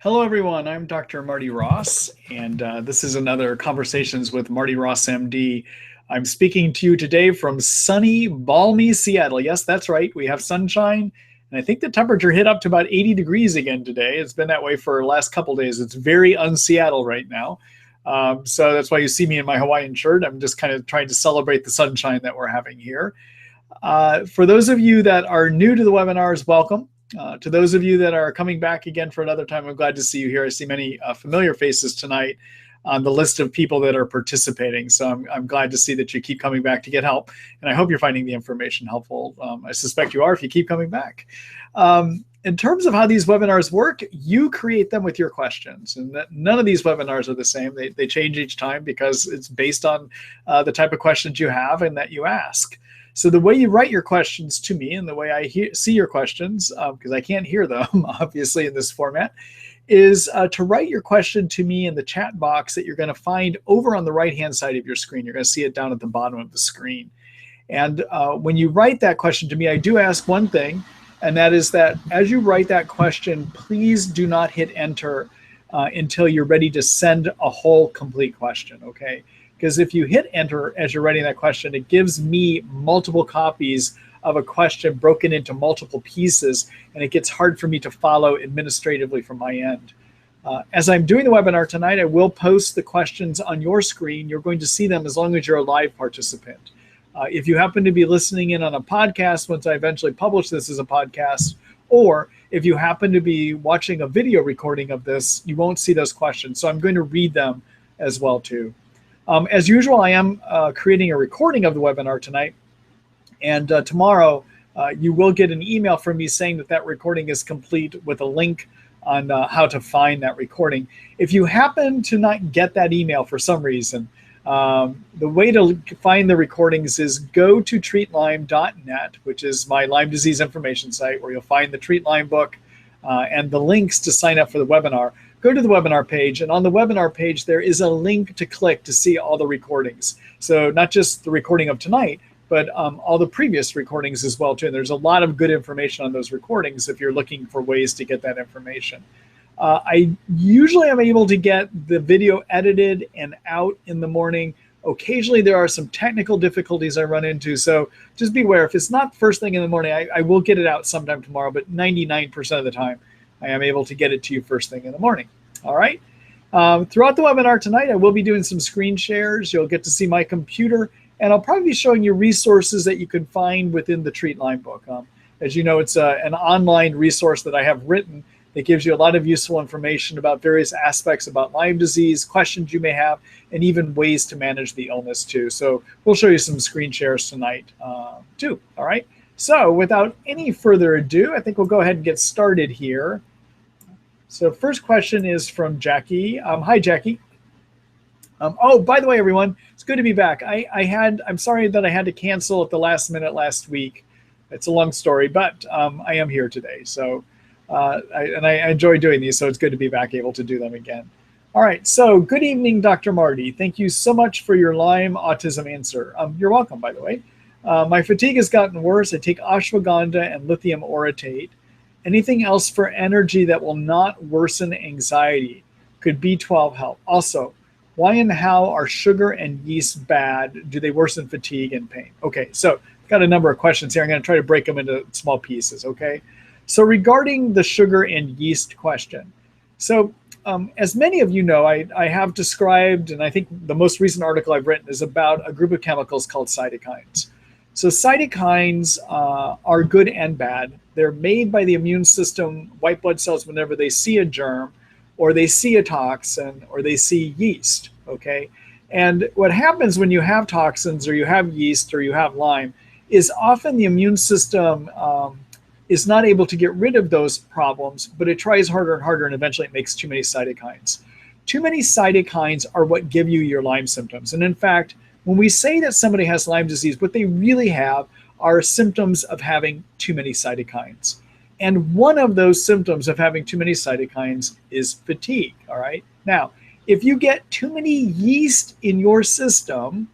Hello, everyone. I'm Dr. Marty Ross, and this is another Conversations with Marty Ross MD. I'm speaking to you today from sunny, balmy Seattle. Yes, that's right. We have sunshine, and I think the temperature hit up to about 80 degrees again today. It's been that way for the last couple days. It's very un-Seattle right now. So that's why you see me in my Hawaiian shirt. I'm just kind of trying to celebrate the sunshine that we're having here. For those of you that are new to the webinars, welcome. To those of you that are coming back again for another time, I'm glad to see you here. I see many familiar faces tonight on the list of people that are participating. So I'm glad to see that you keep coming back to get help. And I hope you're finding the information helpful. I suspect you are if you keep coming back. In terms of how these webinars work, you create them with your questions. And none of these webinars are the same. They change each time because it's based on the type of questions you have and that you ask. So the way you write your questions to me and the way I see your questions, because I can't hear them, obviously, in this format, is to write your question to me in the chat box that you're going to find over on the right-hand side of your screen. You're going to see it down at the bottom of the screen. And when you write that question to me, I do ask one thing, and that is that as you write that question, please do not hit enter until you're ready to send a whole complete question, okay? Because if you hit enter as you're writing that question, it gives me multiple copies of a question broken into multiple pieces, and it gets hard for me to follow administratively from my end. As I'm doing the webinar tonight, I will post the questions on your screen. You're going to see them as long as you're a live participant. If you happen to be listening in on a podcast, once I eventually publish this as a podcast, or if you happen to be watching a video recording of this, you won't see those questions. So I'm going to read them as well too. As usual, I am creating a recording of the webinar tonight, and tomorrow you will get an email from me saying that that recording is complete with a link on how to find that recording. If you happen to not get that email for some reason, the way to find the recordings is go to treatlyme.net, which is my Lyme disease information site, where you'll find the Treat Lyme book and the links to sign up for the webinar. Go to the webinar page, and on the webinar page, there is a link to click to see all the recordings. So not just the recording of tonight, but all the previous recordings as well, too. And there's a lot of good information on those recordings if you're looking for ways to get that information. I usually am able to get the video edited and out in the morning. Occasionally, there are some technical difficulties I run into, so just beware. If it's not first thing in the morning, I will get it out sometime tomorrow, but 99% of the time, I am able to get it to you first thing in the morning. All right. Throughout the webinar tonight, I will be doing some screen shares. You'll get to see my computer, and I'll probably be showing you resources that you can find within the Treat Lyme book. As you know, it's an online resource that I have written that gives you a lot of useful information about various aspects about Lyme disease, questions you may have, and even ways to manage the illness too. So we'll show you some screen shares tonight too. All right. So without any further ado, I think we'll go ahead and get started here. So first question is from Jackie. Hi, Jackie. Oh, by the way, everyone, it's good to be back. I'm sorry that I had to cancel at the last minute last week. It's a long story, but I am here today. So, I enjoy doing these, so it's good to be back able to do them again. All right, so good evening, Dr. Marty. Thank you so much for your Lyme autism answer. You're welcome, by the way. My fatigue has gotten worse. I take ashwagandha and lithium orotate. Anything else for energy that will not worsen anxiety? Could B12 help? Also, why and how are sugar and yeast bad? Do they worsen fatigue and pain? Okay, so I've got a number of questions here. I'm going to try to break them into small pieces, okay? So regarding the sugar and yeast question. So as many of you know, I have described, and I think the most recent article I've written is about a group of chemicals called cytokines. So cytokines are good and bad. They're made by the immune system, white blood cells, whenever they see a germ, or they see a toxin, or they see yeast, okay? And what happens when you have toxins, or you have yeast, or you have Lyme, is often the immune system is not able to get rid of those problems, but it tries harder and harder, and eventually it makes too many cytokines. Too many cytokines are what give you your Lyme symptoms. And in fact, when we say that somebody has Lyme disease, what they really have are symptoms of having too many cytokines. And one of those symptoms of having too many cytokines is fatigue, all right? Now, if you get too many yeast in your system,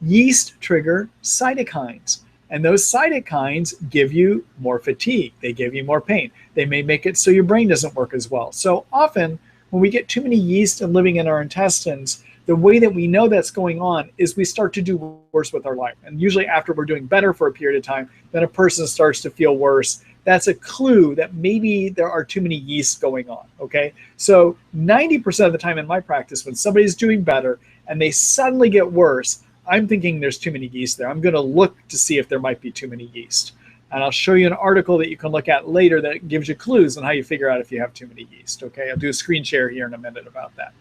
yeast trigger cytokines. And those cytokines give you more fatigue. They give you more pain. They may make it so your brain doesn't work as well. So often when we get too many yeast and living in our intestines, the way that we know that's going on is we start to do worse with our life. And usually after we're doing better for a period of time, then a person starts to feel worse. That's a clue that maybe there are too many yeast going on, okay? So 90% of the time in my practice, when somebody's doing better and they suddenly get worse, I'm thinking there's too many yeast there. I'm gonna look to see if there might be too many yeast. And I'll show you an article that you can look at later that gives you clues on how you figure out if you have too many yeast, okay? I'll do a screen share here in a minute about that.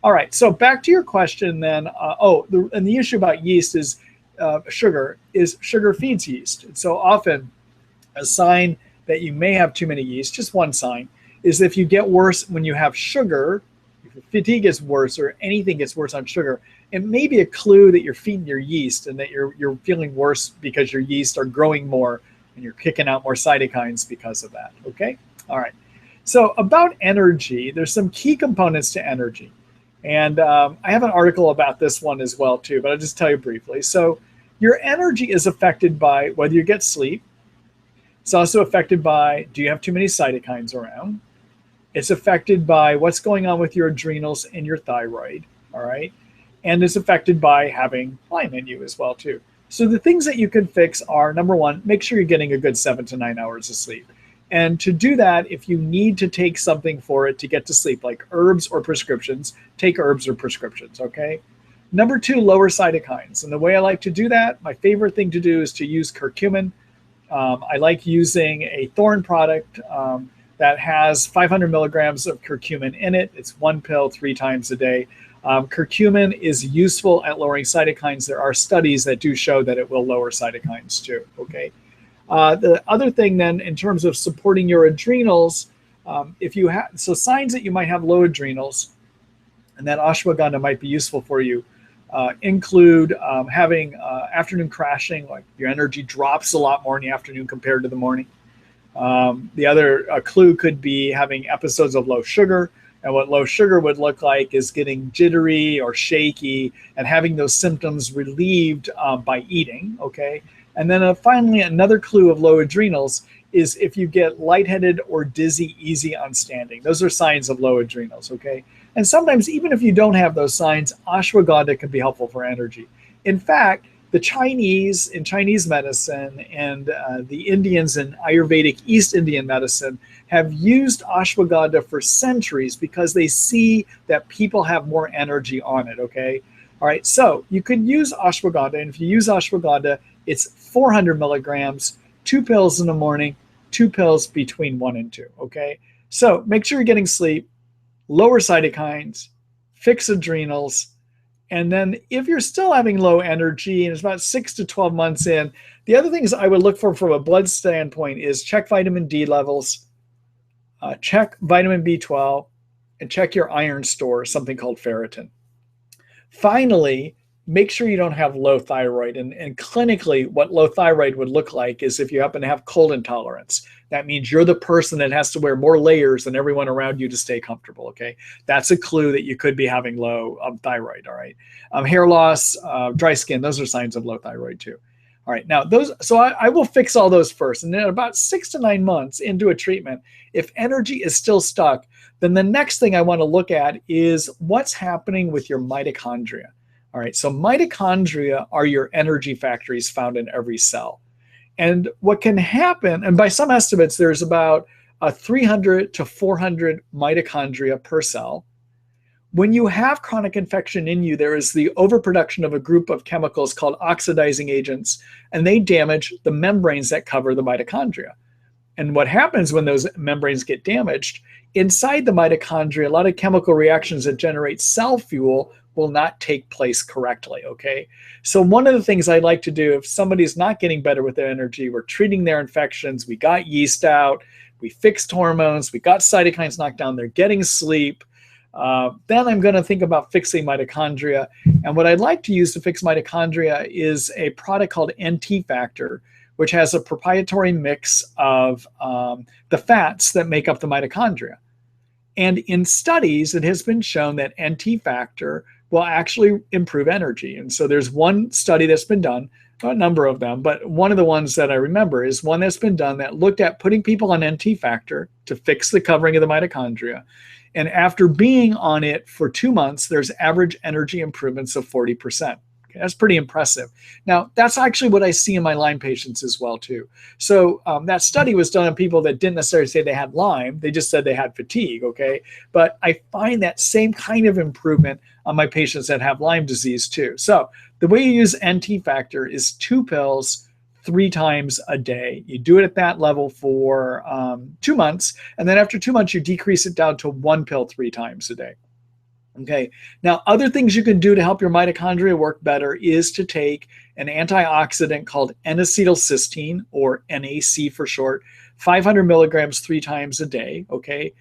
All right, so back to your question then. And the issue about yeast is sugar feeds yeast. And so often a sign that you may have too many yeast, just one sign, is if you get worse when you have sugar, if your fatigue gets worse or anything gets worse on sugar, it may be a clue that you're feeding your yeast and that you're feeling worse because your yeast are growing more and you're kicking out more cytokines because of that, okay? All right, so about energy, there's some key components to energy. And I have an article about this one as well too, but I'll just tell you briefly. So your energy is affected by whether you get sleep. It's also affected by, do you have too many cytokines around? It's affected by what's going on with your adrenals and your thyroid, all right? And it's affected by having Lyme in you as well too. So the things that you can fix are, number one, make sure you're getting a good 7 to 9 hours of sleep. And to do that, if you need to take something for it to get to sleep, like herbs or prescriptions, take herbs or prescriptions, okay? Number two, lower cytokines. And the way I like to do that, my favorite thing to do is to use curcumin. I like using a Thorne product that has 500 milligrams of curcumin in it. It's 1 pill 3 times a day. Curcumin is useful at lowering cytokines. There are studies that do show that it will lower cytokines too, okay? The other thing then, in terms of supporting your adrenals, if you have, so signs that you might have low adrenals and that ashwagandha might be useful for you include having afternoon crashing, like your energy drops a lot more in the afternoon compared to the morning. The other clue could be having episodes of low sugar. And what low sugar would look like is getting jittery or shaky and having those symptoms relieved by eating, okay? And then finally, another clue of low adrenals is if you get lightheaded or dizzy easy on standing. Those are signs of low adrenals, okay? And sometimes, even if you don't have those signs, ashwagandha can be helpful for energy. In fact, the Chinese in Chinese medicine and the Indians in Ayurvedic East Indian medicine have used ashwagandha for centuries because they see that people have more energy on it, okay? All right, so you can use ashwagandha, and if you use ashwagandha, it's 400 milligrams, 2 pills in the morning, 2 pills between 1 and 2, okay? So make sure you're getting sleep, lower cytokines, fix adrenals, and then if you're still having low energy and it's about 6 to 12 months in, the other things I would look for from a blood standpoint is check vitamin D levels, check vitamin B12, and check your iron store, something called ferritin. Finally, make sure you don't have low thyroid. And clinically, what low thyroid would look like is if you happen to have cold intolerance. That means you're the person that has to wear more layers than everyone around you to stay comfortable, okay? That's a clue that you could be having low thyroid, all right? Hair loss, dry skin, those are signs of low thyroid too. All right, now so I will fix all those first. And then about 6 to 9 months into a treatment, if energy is still stuck, then the next thing I want to look at is what's happening with your mitochondria. All right, so mitochondria are your energy factories found in every cell. And what can happen, and by some estimates, there's about 300 to 400 mitochondria per cell. When you have chronic infection in you, there is the overproduction of a group of chemicals called oxidizing agents, and they damage the membranes that cover the mitochondria. And what happens when those membranes get damaged, inside the mitochondria, a lot of chemical reactions that generate cell fuel will not take place correctly, okay? So one of the things I like to do, if somebody's not getting better with their energy, we're treating their infections, we got yeast out, we fixed hormones, we got cytokines knocked down, they're getting sleep, then I'm gonna think about fixing mitochondria. And what I'd like to use to fix mitochondria is a product called NT Factor, which has a proprietary mix of the fats that make up the mitochondria. And in studies, it has been shown that NT Factor will actually improve energy. And so there's one study that's been done a number of them, but one of the ones that I remember is one that's been done that looked at putting people on NT factor to fix the covering of the mitochondria. And after being on it for 2 months, there's average energy improvements of 40%. Okay, that's pretty impressive. Now, that's actually what I see in my Lyme patients as well, too. So that study was done on people that didn't necessarily say they had Lyme. They just said they had fatigue, okay? But I find that same kind of improvement on my patients that have Lyme disease, too. So the way you use NT factor is 2 pills 3 times a day. You do it at that level for 2 months, and then after 2 months, you decrease it down to 1 pill 3 times a day. Okay. Now, other things you can do to help your mitochondria work better is to take an antioxidant called N-acetylcysteine, or NAC for short, 500 milligrams 3 times a day. Okay.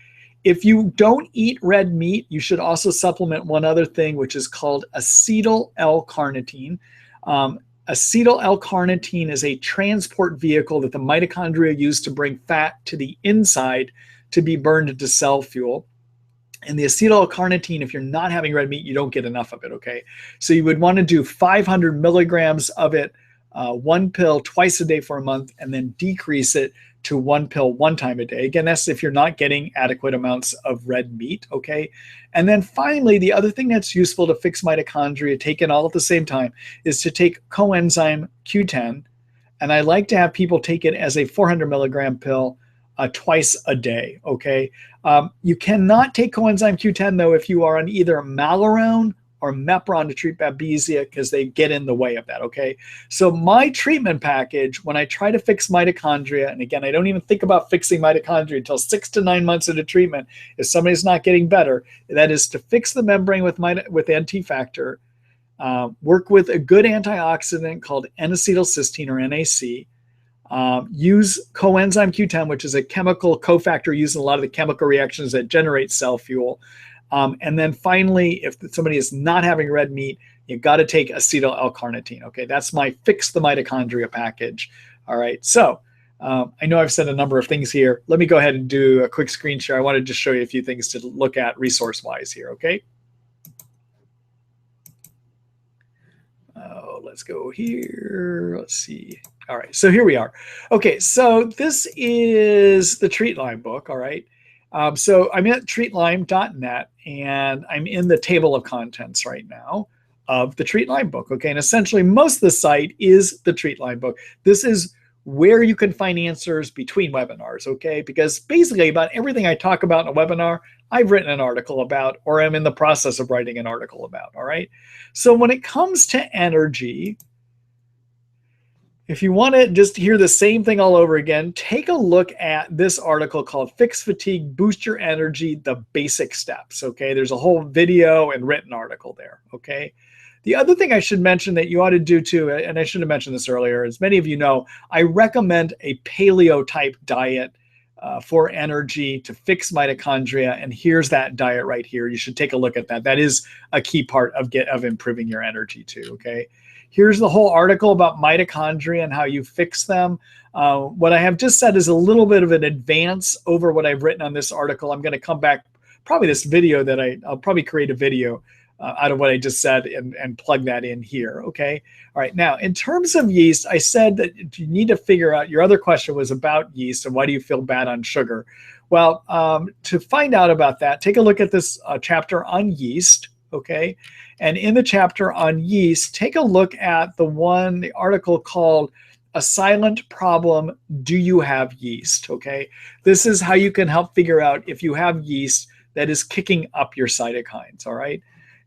If you don't eat red meat, you should also supplement one other thing, which is called acetyl L-carnitine. Acetyl L-carnitine is a transport vehicle that the mitochondria use to bring fat to the inside to be burned into cell fuel. And the acetyl L-carnitine, if you're not having red meat, you don't get enough of it, okay? So you would want to do 500 milligrams of it, 1 pill twice a day for a month, and then decrease it to 1 pill 1 time a day. Again, that's if you're not getting adequate amounts of red meat, okay? And then finally, the other thing that's useful to fix mitochondria, taken all at the same time, is to take coenzyme Q10. And I like to have people take it as a 400 milligram pill twice a day, okay? You cannot take coenzyme Q10, though, if you are on either Malarone or Mepron to treat Babesia, because they get in the way of that, okay? So my treatment package, when I try to fix mitochondria, and again, I don't even think about fixing mitochondria until 6 to 9 months into treatment, if somebody's not getting better, that is to fix the membrane with NT factor, work with a good antioxidant called N-acetylcysteine, or NAC, use coenzyme Q10, which is a chemical cofactor used in a lot of the chemical reactions that generate cell fuel. And then finally, if somebody is not having red meat, you've got to take acetyl L-carnitine. Okay, that's my fix the mitochondria package. All right, so I know I've said a number of things here. Let me go ahead and do a quick screen share. I want to just show you a few things to look at resource-wise here, okay? Let's go here. Let's see. All right, so here we are. Okay, so this is the Treat Lyme book, all right? So I'm at treatlyme.net, and I'm in the table of contents right now of the Treat Lyme book, okay? And essentially, most of the site is the Treat Lyme book. This is where you can find answers between webinars, okay? Because basically about everything I talk about in a webinar, I've written an article about, or I'm in the process of writing an article about, all right? So when it comes to energy, if you want to just hear the same thing all over again, take a look at this article called Fix Fatigue, Boost Your Energy, The Basic Steps, okay? There's a whole video and written article there, okay? The other thing I should mention that you ought to do too, and I should have mentioned this earlier, as many of you know, I recommend a paleo type diet for energy to fix mitochondria, and here's that diet right here. You should take a look at that. That is a key part of improving your energy too, okay? Here's the whole article about mitochondria and how you fix them. What I have just said is a little bit of an advance over what I've written on this article. I'm going to come back, probably this video that I'll probably create a video out of what I just said and plug that in here, okay? All right, now, in terms of yeast, I said that you need to figure out, your other question was about yeast and why do you feel bad on sugar? Well, to find out about that, take a look at this chapter on yeast, okay? And in the chapter on yeast, take a look at the article called A Silent Problem, Do You Have Yeast, okay? This is how you can help figure out if you have yeast that is kicking up your cytokines, all right?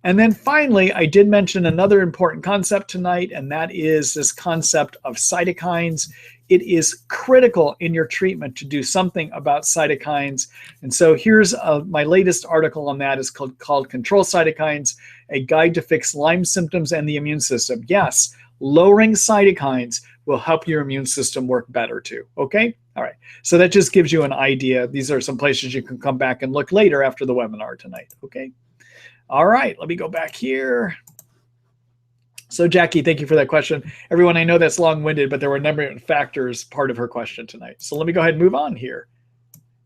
And then finally, I did mention another important concept tonight, and that is this concept of cytokines. It is critical in your treatment to do something about cytokines. And so here's my latest article on that. It's called Control Cytokines, A Guide to Fix Lyme Symptoms and the Immune System. Yes, lowering cytokines will help your immune system work better too, okay? All right, so that just gives you an idea. These are some places you can come back and look later after the webinar tonight, okay? All right, let me go back here. So Jackie, thank you for that question. Everyone, I know that's long-winded, but there were a number of factors part of her question tonight. So let me go ahead and move on here.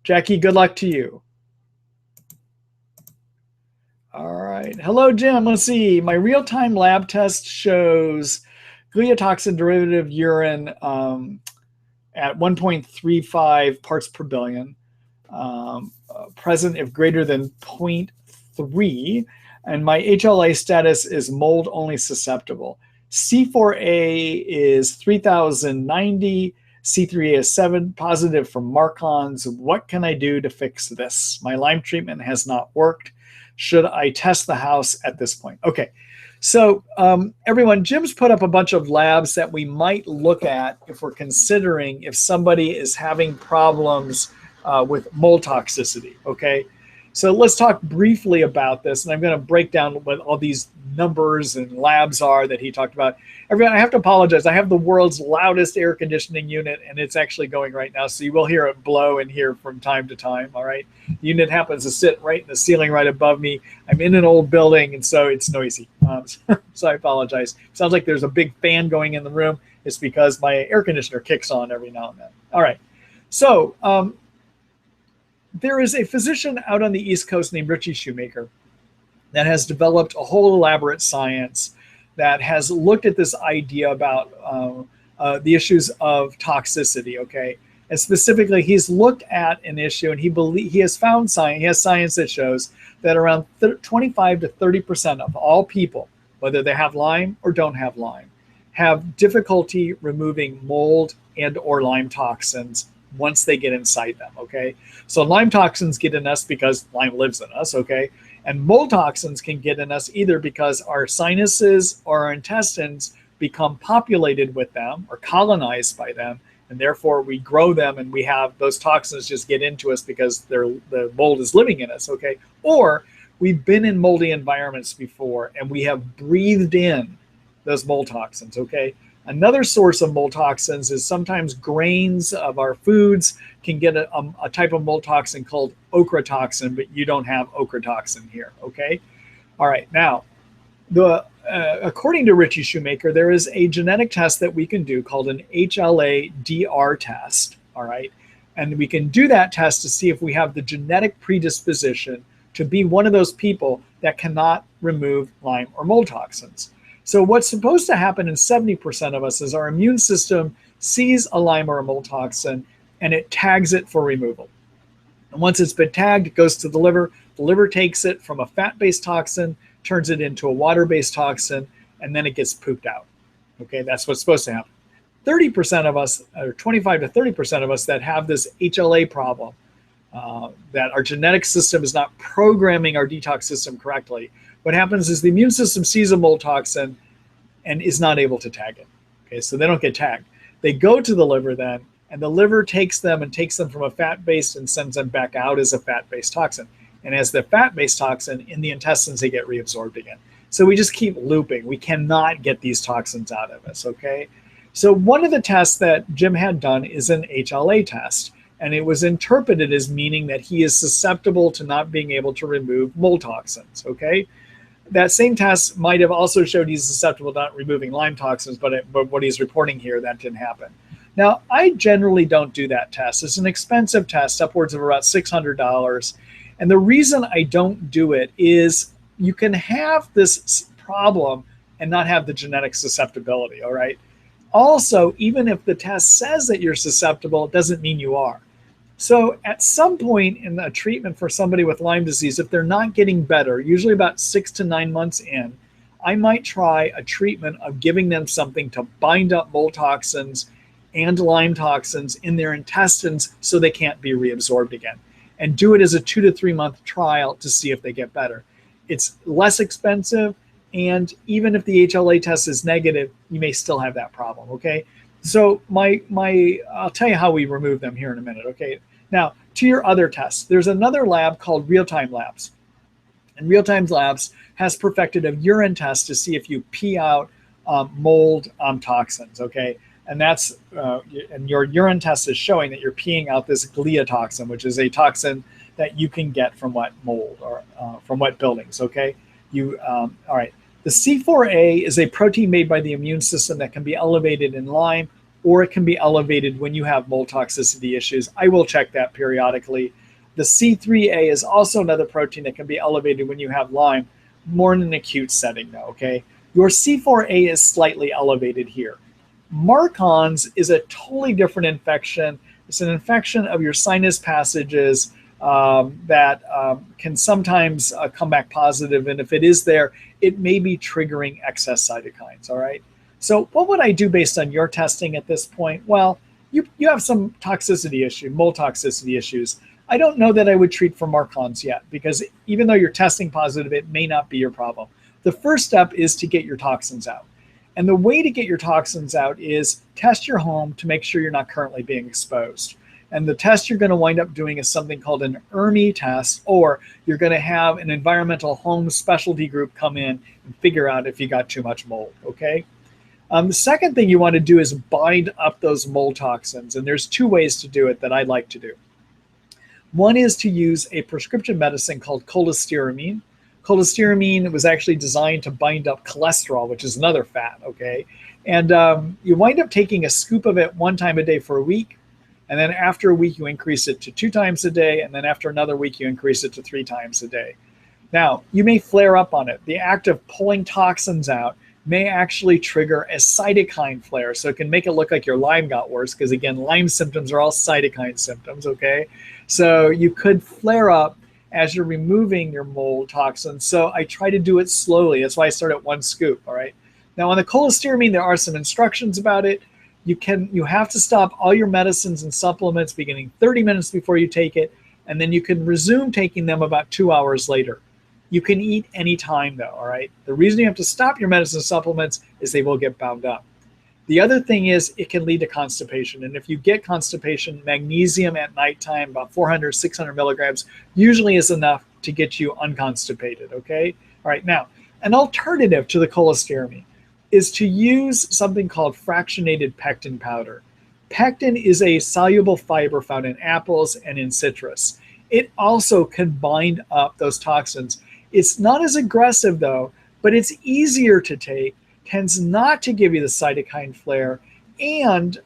Jackie, good luck to you. All right, hello, Jim. Let's see. My real-time lab test shows gliotoxin derivative urine at 1.35 parts per billion, present if greater than 0.3, and my HLA status is mold only susceptible. C4A is 3090, C3A is 7, positive for Marcons. What can I do to fix this? My Lyme treatment has not worked. Should I test the house at this point? Okay, so everyone, Jim's put up a bunch of labs that we might look at if we're considering if somebody is having problems with mold toxicity, okay? So let's talk briefly about this, and I'm going to break down what all these numbers and labs are that he talked about. Everyone, I have to apologize. I have the world's loudest air conditioning unit, and it's actually going right now, so you will hear it blow in here from time to time, all right? The unit happens to sit right in the ceiling right above me. I'm in an old building, and so it's noisy, so I apologize. Sounds like there's a big fan going in the room. It's because my air conditioner kicks on every now and then. All right, so there is a physician out on the East Coast named Richie Shoemaker that has developed a whole elaborate science that has looked at this idea about the issues of toxicity, okay? And specifically, he's looked at an issue, and he has found science. He has science that shows that around 25 to 30% of all people, whether they have Lyme or don't have Lyme, have difficulty removing mold and or Lyme toxins once they get inside them, okay? So Lyme toxins get in us because Lyme lives in us, okay? And mold toxins can get in us either because our sinuses or our intestines become populated with them or colonized by them, and therefore we grow them and we have those toxins just get into us because the mold is living in us, okay? Or we've been in moldy environments before and we have breathed in those mold toxins, okay? Another source of mold toxins is sometimes grains of our foods can get a type of mold toxin called ochratoxin, but you don't have ochratoxin here, okay? All right, now, according to Richie Shoemaker, there is a genetic test that we can do called an HLA-DR test, all right? And we can do that test to see if we have the genetic predisposition to be one of those people that cannot remove Lyme or mold toxins. So what's supposed to happen in 70% of us is our immune system sees a Lyme or a mold toxin and it tags it for removal. And once it's been tagged, it goes to the liver. The liver takes it from a fat-based toxin, turns it into a water-based toxin, and then it gets pooped out. Okay, that's what's supposed to happen. 30% of us, or 25 to 30% of us that have this HLA problem, that our genetic system is not programming our detox system correctly, what happens is the immune system sees a mold toxin and is not able to tag it. Okay, so they don't get tagged. They go to the liver then, and the liver takes them from a fat-based and sends them back out as a fat-based toxin. And as the fat-based toxin in the intestines, they get reabsorbed again. So we just keep looping. We cannot get these toxins out of us, okay? So one of the tests that Jim had done is an HLA test, and it was interpreted as meaning that he is susceptible to not being able to remove mold toxins, okay? That same test might have also showed he's susceptible to not removing Lyme toxins, but what he's reporting here, that didn't happen. Now, I generally don't do that test. It's an expensive test, upwards of about $600. And the reason I don't do it is you can have this problem and not have the genetic susceptibility, all right? Also, even if the test says that you're susceptible, it doesn't mean you are. So at some point in a treatment for somebody with Lyme disease, if they're not getting better, usually about 6 to 9 months in, I might try a treatment of giving them something to bind up mold toxins and Lyme toxins in their intestines so they can't be reabsorbed again, and do it as a 2 to 3 month trial to see if they get better. It's less expensive, and even if the HLA test is negative, you may still have that problem, okay? So I'll tell you how we remove them here in a minute, okay? Now, to your other tests, there's another lab called Real-Time Labs. And Real-Time Labs has perfected a urine test to see if you pee out mold toxins, okay? And that's, and your urine test is showing that you're peeing out this gliotoxin, which is a toxin that you can get from wet mold or from wet buildings, okay? All right. The C4A is a protein made by the immune system that can be elevated in Lyme, or it can be elevated when you have mold toxicity issues. I will check that periodically. The C3A is also another protein that can be elevated when you have Lyme, more in an acute setting though, okay? Your C4A is slightly elevated here. Marcons is a totally different infection. It's an infection of your sinus passages that can sometimes come back positive. And if it is there, it may be triggering excess cytokines, all right? So what would I do based on your testing at this point? Well, you have some toxicity issue, mold toxicity issues. I don't know that I would treat for Marcons yet, because even though you're testing positive, it may not be your problem. The first step is to get your toxins out. And the way to get your toxins out is test your home to make sure you're not currently being exposed. And the test you're going to wind up doing is something called an ERMI test, or you're going to have an environmental home specialty group come in and figure out if you got too much mold, okay? The second thing you want to do is bind up those mold toxins. And there's two ways to do it that I like to do. One is to use a prescription medicine called cholestyramine. Cholestyramine was actually designed to bind up cholesterol, which is another fat, okay? And you wind up taking a scoop of it 1 time a day for a week. And then after a week, you increase it to 2 times a day. And then after another week, you increase it to 3 times a day. Now, you may flare up on it. The act of pulling toxins out may actually trigger a cytokine flare. So it can make it look like your Lyme got worse, because again, Lyme symptoms are all cytokine symptoms, okay? So you could flare up as you're removing your mold toxins. So I try to do it slowly. That's why I start at 1 scoop, all right? Now on the cholestyramine, there are some instructions about it. You have to stop all your medicines and supplements beginning 30 minutes before you take it, and then you can resume taking them about 2 hours later. You can eat anytime though, all right? The reason you have to stop your medicine and supplements is they will get bound up. The other thing is it can lead to constipation. And if you get constipation, magnesium at nighttime, about 400, 600 milligrams, usually is enough to get you unconstipated, okay? All right, now, an alternative to the cholestyramine is to use something called fractionated pectin powder. Pectin is a soluble fiber found in apples and in citrus. It also can bind up those toxins. It's not as aggressive though, but it's easier to take, tends not to give you the cytokine flare, and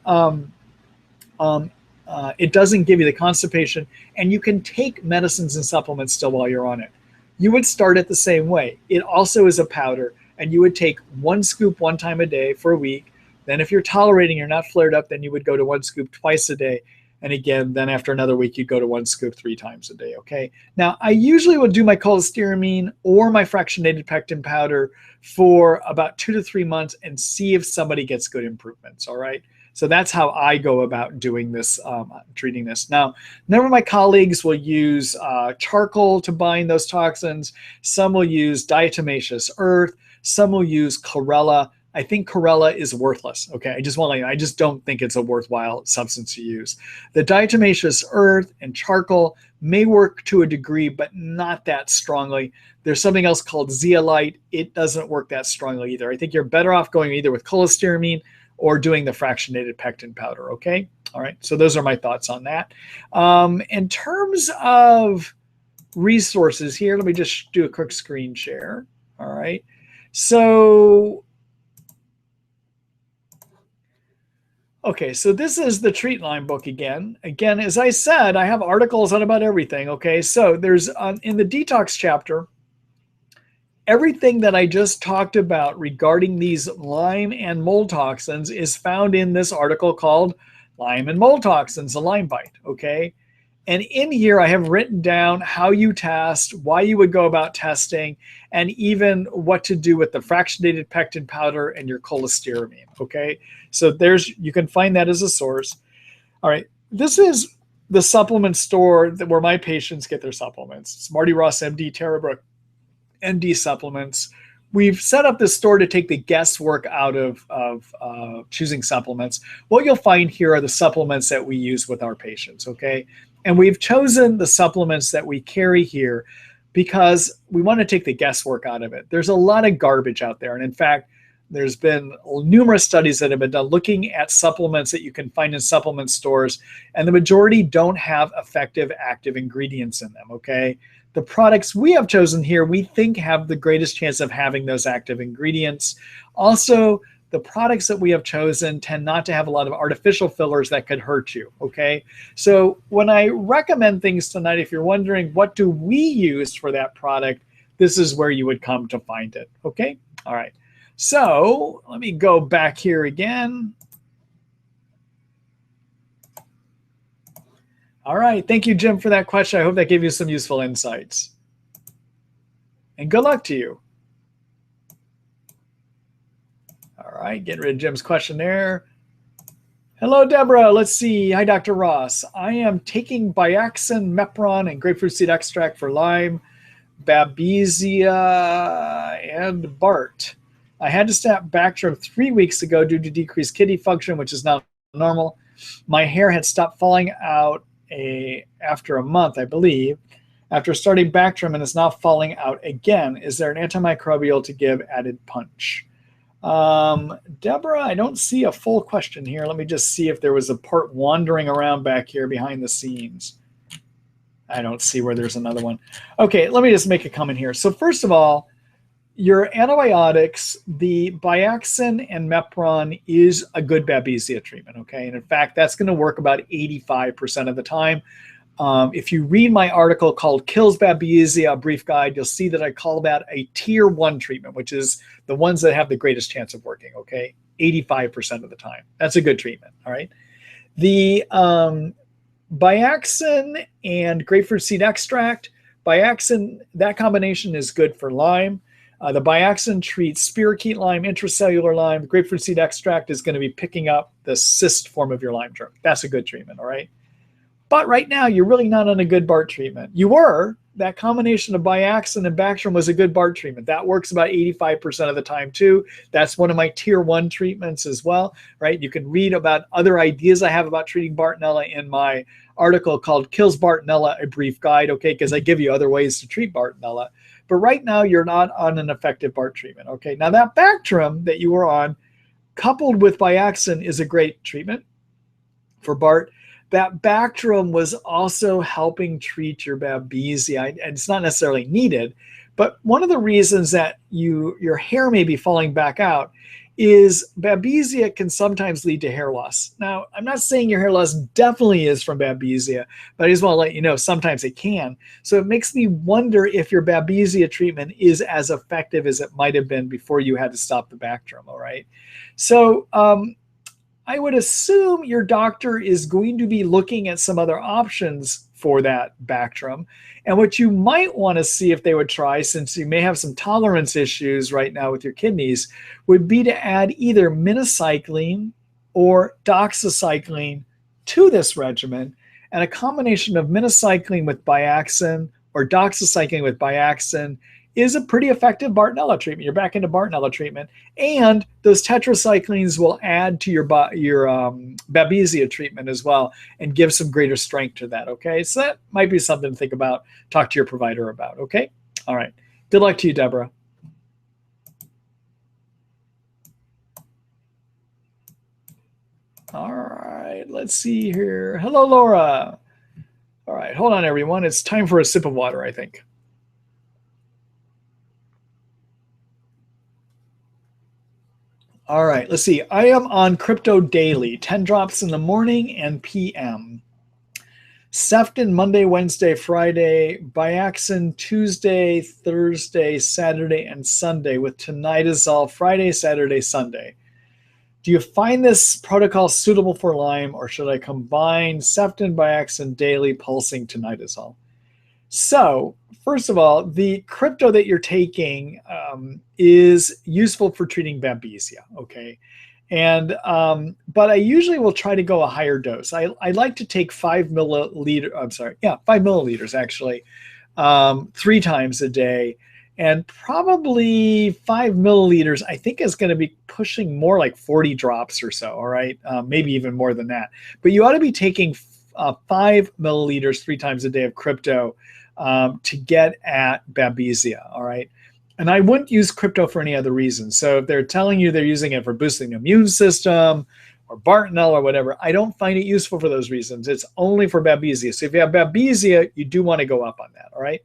it doesn't give you the constipation, and you can take medicines and supplements still while you're on it. You would start it the same way. It also is a powder, and you would take 1 scoop 1 time a day for a week. Then if you're tolerating, you're not flared up, then you would go to 1 scoop twice a day. And again, then after another week, you go to 1 scoop 3 times a day, okay? Now, I usually would do my cholestyramine or my fractionated pectin powder for about 2 to 3 months and see if somebody gets good improvements, all right? So that's how I go about doing this, treating this. Now, none of my colleagues will use charcoal to bind those toxins. Some will use diatomaceous earth. Some will use chlorella. I think chlorella is worthless. Okay, I just want to let you know, I just don't think it's a worthwhile substance to use. The diatomaceous earth and charcoal may work to a degree, but not that strongly. There's something else called zeolite. It doesn't work that strongly either. I think you're better off going either with cholestyramine or doing the fractionated pectin powder, okay? All right, so those are my thoughts on that. In terms of resources here, let me just do a quick screen share, all right? So, okay, so this is the Treat Lyme book again. Again, as I said, I have articles on about everything, okay? So there's, in the detox chapter, everything that I just talked about regarding these Lyme and mold toxins is found in this article called Lyme and Mold Toxins, a Lyme Bite, okay? And in here, I have written down how you test, why you would go about testing, and even what to do with the fractionated pectin powder and your cholestyramine, okay? So you can find that as a source. All right, this is the supplement store where my patients get their supplements. It's Marty Ross MD, Terrabrook MD supplements. We've set up this store to take the guesswork out of choosing supplements. What you'll find here are the supplements that we use with our patients, okay? And we've chosen the supplements that we carry here because we want to take the guesswork out of it. There's a lot of garbage out there. And in fact, there's been numerous studies that have been done looking at supplements that you can find in supplement stores, and the majority don't have effective active ingredients in them, okay? The products we have chosen here, we think have the greatest chance of having those active ingredients. Also, the products that we have chosen tend not to have a lot of artificial fillers that could hurt you, okay? So when I recommend things tonight, if you're wondering what do we use for that product, this is where you would come to find it, okay? All right. So let me go back here again. All right. Thank you, Jim, for that question. I hope that gave you some useful insights. And good luck to you. All right. Getting rid of Jim's question there. Hello, Deborah. Let's see. Hi, Dr. Ross. I am taking Biaxin, Mepron, and grapefruit seed extract for Lyme, Babesia, and BART. I had to stop Bactrim 3 weeks ago due to decreased kidney function, which is now normal. My hair had stopped falling out after a month, I believe, after starting Bactrim, and is now falling out again. Is there an antimicrobial to give added punch? Deborah, I don't see a full question here. Let me just see if there was a part wandering around back here behind the scenes. I don't see where there's another one. Okay, let me just make a comment here. So first of all, your antibiotics, the Biaxin and Mepron is a good Babesia treatment, okay? And in fact, that's going to work about 85% of the time. If you read my article called Kills Babesia, a brief guide, you'll see that I call that a tier 1 treatment, which is the ones that have the greatest chance of working, okay? 85% of the time. That's a good treatment, all right? The Biaxin and grapefruit seed extract, Biaxin, that combination is good for Lyme. The Biaxin treats spirochete Lyme, intracellular Lyme. The grapefruit seed extract is going to be picking up the cyst form of your Lyme germ. That's a good treatment, all right? But right now, you're really not on a good BART treatment. You were. That combination of Biaxin and Bactrim was a good BART treatment. That works about 85% of the time, too. That's one of my tier 1 treatments as well, right? You can read about other ideas I have about treating Bartonella in my article called Kills Bartonella, a brief guide, okay, because I give you other ways to treat Bartonella. But right now, you're not on an effective BART treatment, okay? Now, that Bactrim that you were on, coupled with Biaxin, is a great treatment for BART. That Bactrim was also helping treat your Babesia, and it's not necessarily needed, but one of the reasons that your hair may be falling back out is Babesia can sometimes lead to hair loss. Now, I'm not saying your hair loss definitely is from Babesia, but I just want to let you know sometimes it can. So it makes me wonder if your Babesia treatment is as effective as it might have been before you had to stop the Bactrim, all right? So I would assume your doctor is going to be looking at some other options for that Bactrim. And what you might want to see if they would try, since you may have some tolerance issues right now with your kidneys, would be to add either minocycline or doxycycline to this regimen. And a combination of minocycline with Biaxin or doxycycline with Biaxin is a pretty effective Bartonella treatment. You're back into Bartonella treatment. And those tetracyclines will add to your Babesia treatment as well and give some greater strength to that, okay? So that might be something to think about, talk to your provider about, okay? All right. Good luck to you, Deborah. All right, let's see here. Hello, Laura. All right, hold on, everyone. It's time for a sip of water, I think. All right, let's see. I am on crypto daily, 10 drops in the morning and PM. Ceftin Monday, Wednesday, Friday, Biaxin Tuesday, Thursday, Saturday, and Sunday with tinidazole Friday, Saturday, Sunday. Do you find this protocol suitable for Lyme, or should I combine Ceftin, Biaxin daily, pulsing tinidazole? So, first of all, the crypto that you're taking is useful for treating Babesia, okay? And but I usually will try to go a higher dose. I like to take 5 milliliters actually, 3 times a day, and probably 5 milliliters. I think is going to be pushing more like 40 drops or so. All right, maybe even more than that. But you ought to be taking 5 milliliters 3 times a day of crypto to get at Babesia, all right? And I wouldn't use crypto for any other reason. So if they're telling you they're using it for boosting the immune system or Bartonella or whatever, I don't find it useful for those reasons. It's only for Babesia. So if you have Babesia, you do want to go up on that, all right?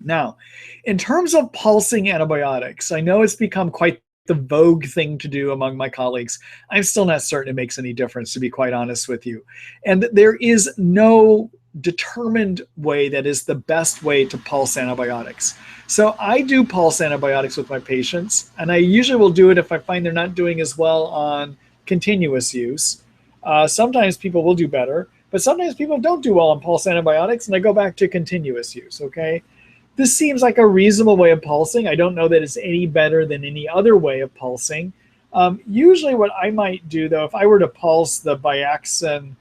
Now, in terms of pulsing antibiotics, I know it's become quite the vogue thing to do among my colleagues. I'm still not certain it makes any difference, to be quite honest with you. And there is no determined way that is the best way to pulse antibiotics. So I do pulse antibiotics with my patients, and I usually will do it if I find they're not doing as well on continuous use. Sometimes people will do better, but sometimes people don't do well on pulse antibiotics, and I go back to continuous use, okay? This seems like a reasonable way of pulsing. I don't know that it's any better than any other way of pulsing. Usually what I might do, though, if I were to pulse the Biaxin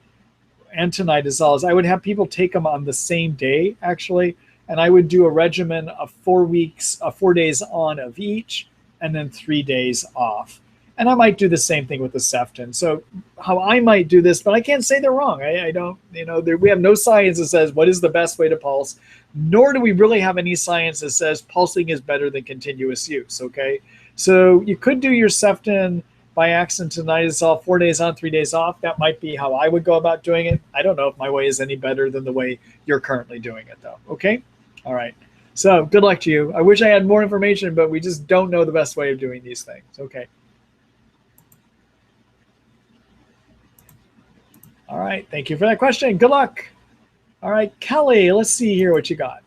antinidazoles, I would have people take them on the same day, actually, and I would do a regimen of 4 weeks, 4 days on of each, and then 3 days off. And I might do the same thing with the Ceftin. So how I might do this, but I can't say they're wrong. I don't, we have no science that says what is the best way to pulse, nor do we really have any science that says pulsing is better than continuous use, okay? So you could do your Ceftin Biaxin tinidazole 4 days on, 3 days off. That might be how I would go about doing it. I don't know if my way is any better than the way you're currently doing it, though, okay? All right. So good luck to you. I wish I had more information, but we just don't know the best way of doing these things, okay? All right, thank you for that question. Good luck. All right, Kelly, let's see here what you got.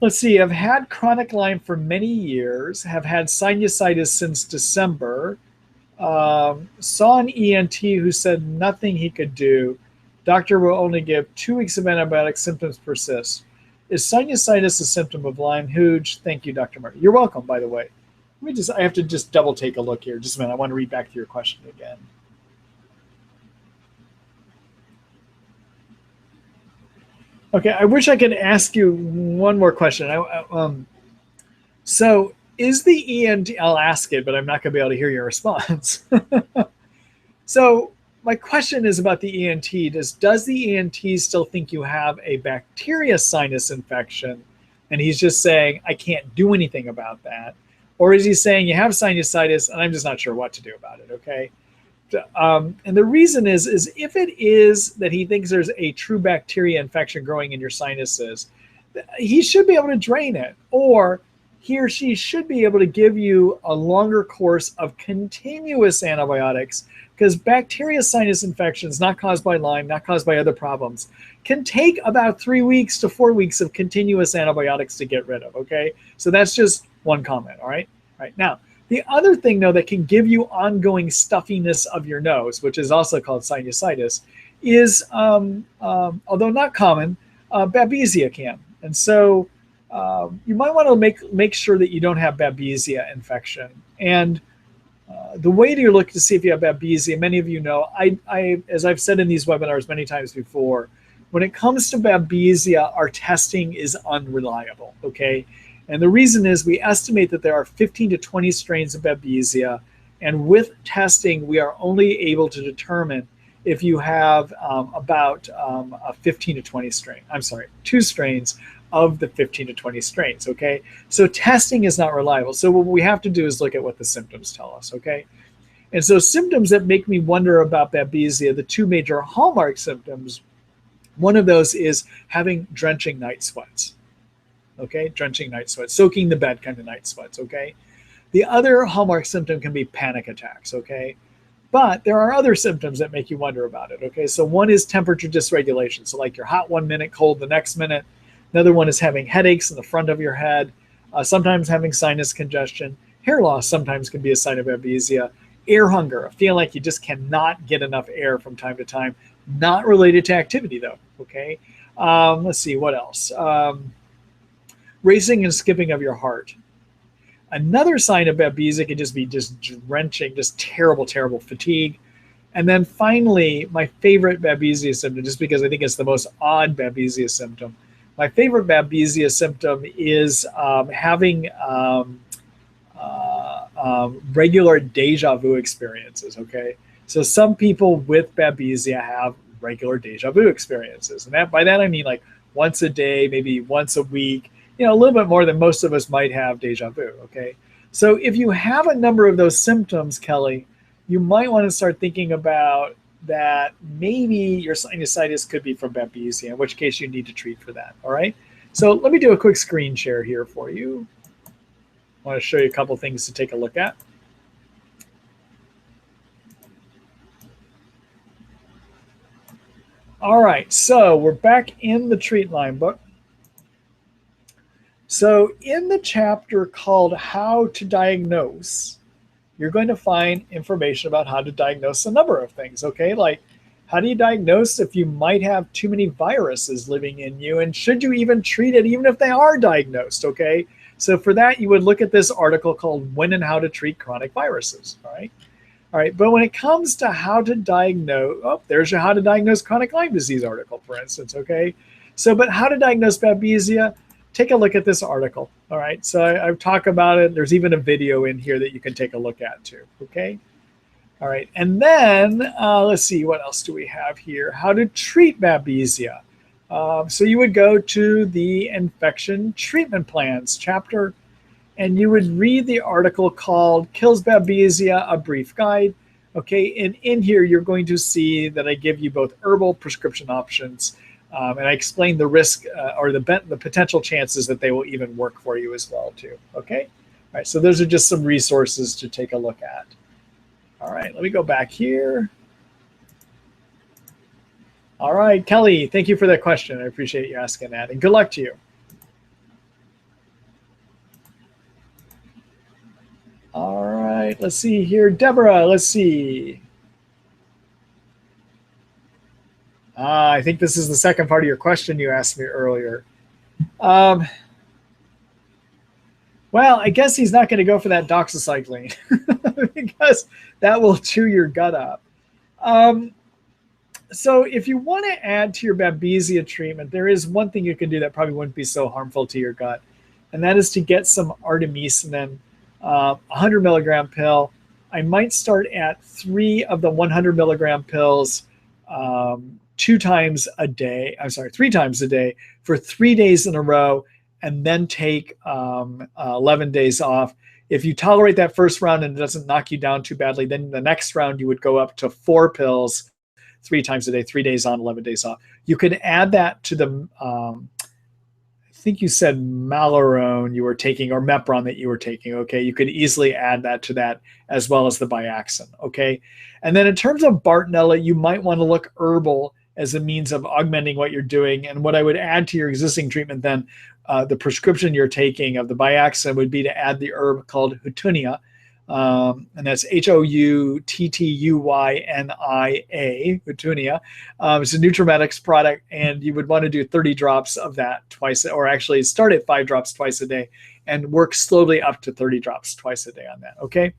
Let's see, I've had chronic Lyme for many years, have had sinusitis since December, saw an ENT who said nothing he could do. Doctor will only give 2 weeks of antibiotics, symptoms persist. Is sinusitis a symptom of Lyme? Huge. Thank you, Dr. Marty. You're welcome, by the way. I have to just double take a look here. Just a minute, I want to read back to your question again. Okay, I wish I could ask you one more question. So is the ENT, I'll ask it, but I'm not going to be able to hear your response. So my question is about the ENT. Does the ENT still think you have a bacteria sinus infection? And he's just saying, I can't do anything about that. Or is he saying you have sinusitis and I'm just not sure what to do about it, okay? And the reason is if it is that he thinks there's a true bacteria infection growing in your sinuses, he should be able to drain it, or he or she should be able to give you a longer course of continuous antibiotics, because bacteria sinus infections, not caused by Lyme, not caused by other problems, can take about 3 weeks to 4 weeks of continuous antibiotics to get rid of, okay? So that's just one comment, all right? All right, now, the other thing, though, that can give you ongoing stuffiness of your nose, which is also called sinusitis, is, although not common, Babesia can. And so you might want to make sure that you don't have Babesia infection. And the way to look to see if you have Babesia, many of you know, as I've said in these webinars many times before, when it comes to Babesia, our testing is unreliable, okay? And the reason is we estimate that there are 15 to 20 strains of Babesia, and with testing, we are only able to determine if you have about a 15 to 20 strain. I'm sorry, 2 strains of the 15 to 20 strains, okay? So testing is not reliable. So what we have to do is look at what the symptoms tell us, okay? And so symptoms that make me wonder about Babesia, the 2 major hallmark symptoms, one of those is having drenching night sweats. Okay, drenching night sweats, soaking the bed kind of night sweats, okay? The other hallmark symptom can be panic attacks, okay? But there are other symptoms that make you wonder about it, okay? So one is temperature dysregulation. So like you're hot 1 minute, cold the next minute. Another one is having headaches in the front of your head, sometimes having sinus congestion. Hair loss sometimes can be a sign of Babesia. Air hunger, feeling like you just cannot get enough air from time to time. Not related to activity though, okay? Let's see, what else? Racing and skipping of your heart. Another sign of Babesia can just be just drenching, just terrible, terrible fatigue. And then finally, my favorite Babesia symptom, just because I think it's the most odd Babesia symptom, my favorite Babesia symptom is having regular deja vu experiences, okay? So some people with Babesia have regular deja vu experiences. And by that I mean like once a day, maybe once a week, a little bit more than most of us might have deja vu, okay? So if you have a number of those symptoms, Kelly, you might want to start thinking about that maybe your sinusitis could be from Babesia, in which case you need to treat for that, all right? So let me do a quick screen share here for you. I want to show you a couple things to take a look at. All right, so we're back in the Treat Lyme book. So in the chapter called How to Diagnose, you're going to find information about how to diagnose a number of things, okay? Like, how do you diagnose if you might have too many viruses living in you? And should you even treat it even if they are diagnosed, okay? So for that, you would look at this article called When and How to Treat Chronic Viruses, all right? All right, but when it comes to how to diagnose, oh, there's your How to Diagnose Chronic Lyme Disease article, for instance, okay? So, but how to diagnose Babesia, take a look at this article, all right? So I've talked about it. There's even a video in here that you can take a look at too, okay? All right, and then let's see, what else do we have here? How to treat Babesia. So you would go to the Infection Treatment Plans chapter, and you would read the article called Kills Babesia, A Brief Guide. Okay, and in here you're going to see that I give you both herbal prescription options, and I explain the risk or the potential chances that they will even work for you as well too. Okay, all right, so those are just some resources to take a look at. All right, let me go back here. All right, Kelly, thank you for that question. I appreciate you asking that, and good luck to you. All right, let's see here. Deborah, let's see. I think this is the second part of your question you asked me earlier. Well, I guess he's not going to go for that doxycycline because that will chew your gut up. So if you want to add to your Babesia treatment, there is one thing you can do that probably wouldn't be so harmful to your gut, and that is to get some artemisinin, 100 milligram pill. I might start at 3 of the 100 milligram pills 3 times a day for 3 days in a row, and then take 11 days off. If you tolerate that first round and it doesn't knock you down too badly, then the next round you would go up to 4 pills 3 times a day, 3 days on, 11 days off. You can add that to the, I think you said Malarone you were taking, or Mepron that you were taking, okay? You could easily add that to that, as well as the Biaxin, okay? And then in terms of Bartonella, you might want to look herbal as a means of augmenting what you're doing. And what I would add to your existing treatment then, the prescription you're taking of the Biaxin would be to add the herb called Houtunia, and that's Houttuinia, Houtunia. It's a Nutramedix product, and you would want to do 30 drops of that twice, or actually start at 5 drops twice a day and work slowly up to 30 drops twice a day on that, okay?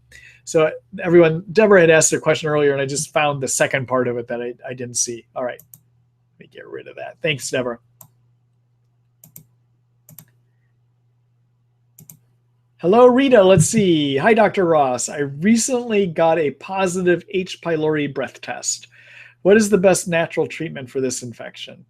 So everyone, Deborah had asked a question earlier, and I just found the second part of it that I didn't see. All right, let me get rid of that. Thanks, Deborah. Hello, Rita. Let's see. Hi, Dr. Ross. I recently got a positive H. pylori breath test. What is the best natural treatment for this infection?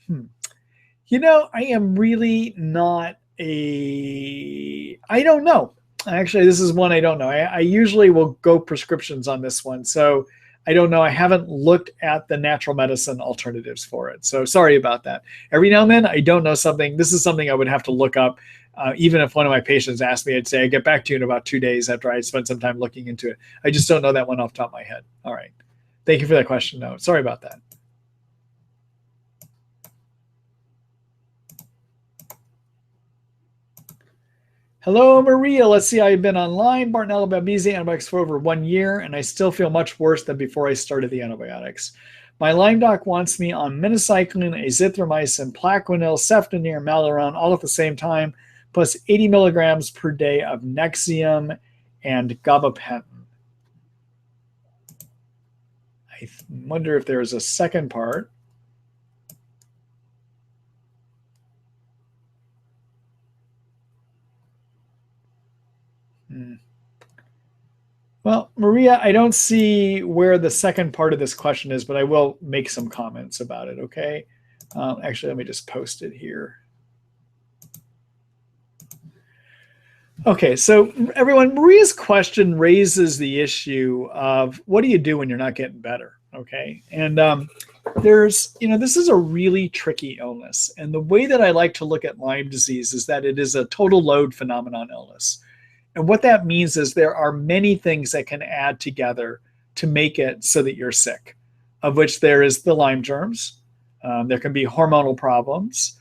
You know, I am really not I don't know. Actually, this is one I don't know. I usually will go prescriptions on this one. So I don't know. I haven't looked at the natural medicine alternatives for it. So sorry about that. Every now and then, I don't know something. This is something I would have to look up. Even if one of my patients asked me, I'd say, I'd get back to you in about 2 days after I spent some time looking into it. I just don't know that one off the top of my head. All right. Thank you for that question, though. Sorry about that. Hello, Maria. Let's see. I've been on Lyme, Bartonella, Babesia antibiotics for over 1 year, and I still feel much worse than before I started the antibiotics. My Lyme doc wants me on minocycline, azithromycin, Plaquenil, Ceftonir, Malarone, all at the same time, plus 80 milligrams per day of Nexium and gabapentin. I wonder if there is a second part. Well, Maria, I don't see where the second part of this question is, but I will make some comments about it, okay? Actually, let me just post it here. Okay, so everyone, Maria's question raises the issue of what do you do when you're not getting better, okay? And there's, this is a really tricky illness. And the way that I like to look at Lyme disease is that it is a total load phenomenon illness. And what that means is there are many things that can add together to make it so that you're sick, of which there is the Lyme germs. There can be hormonal problems.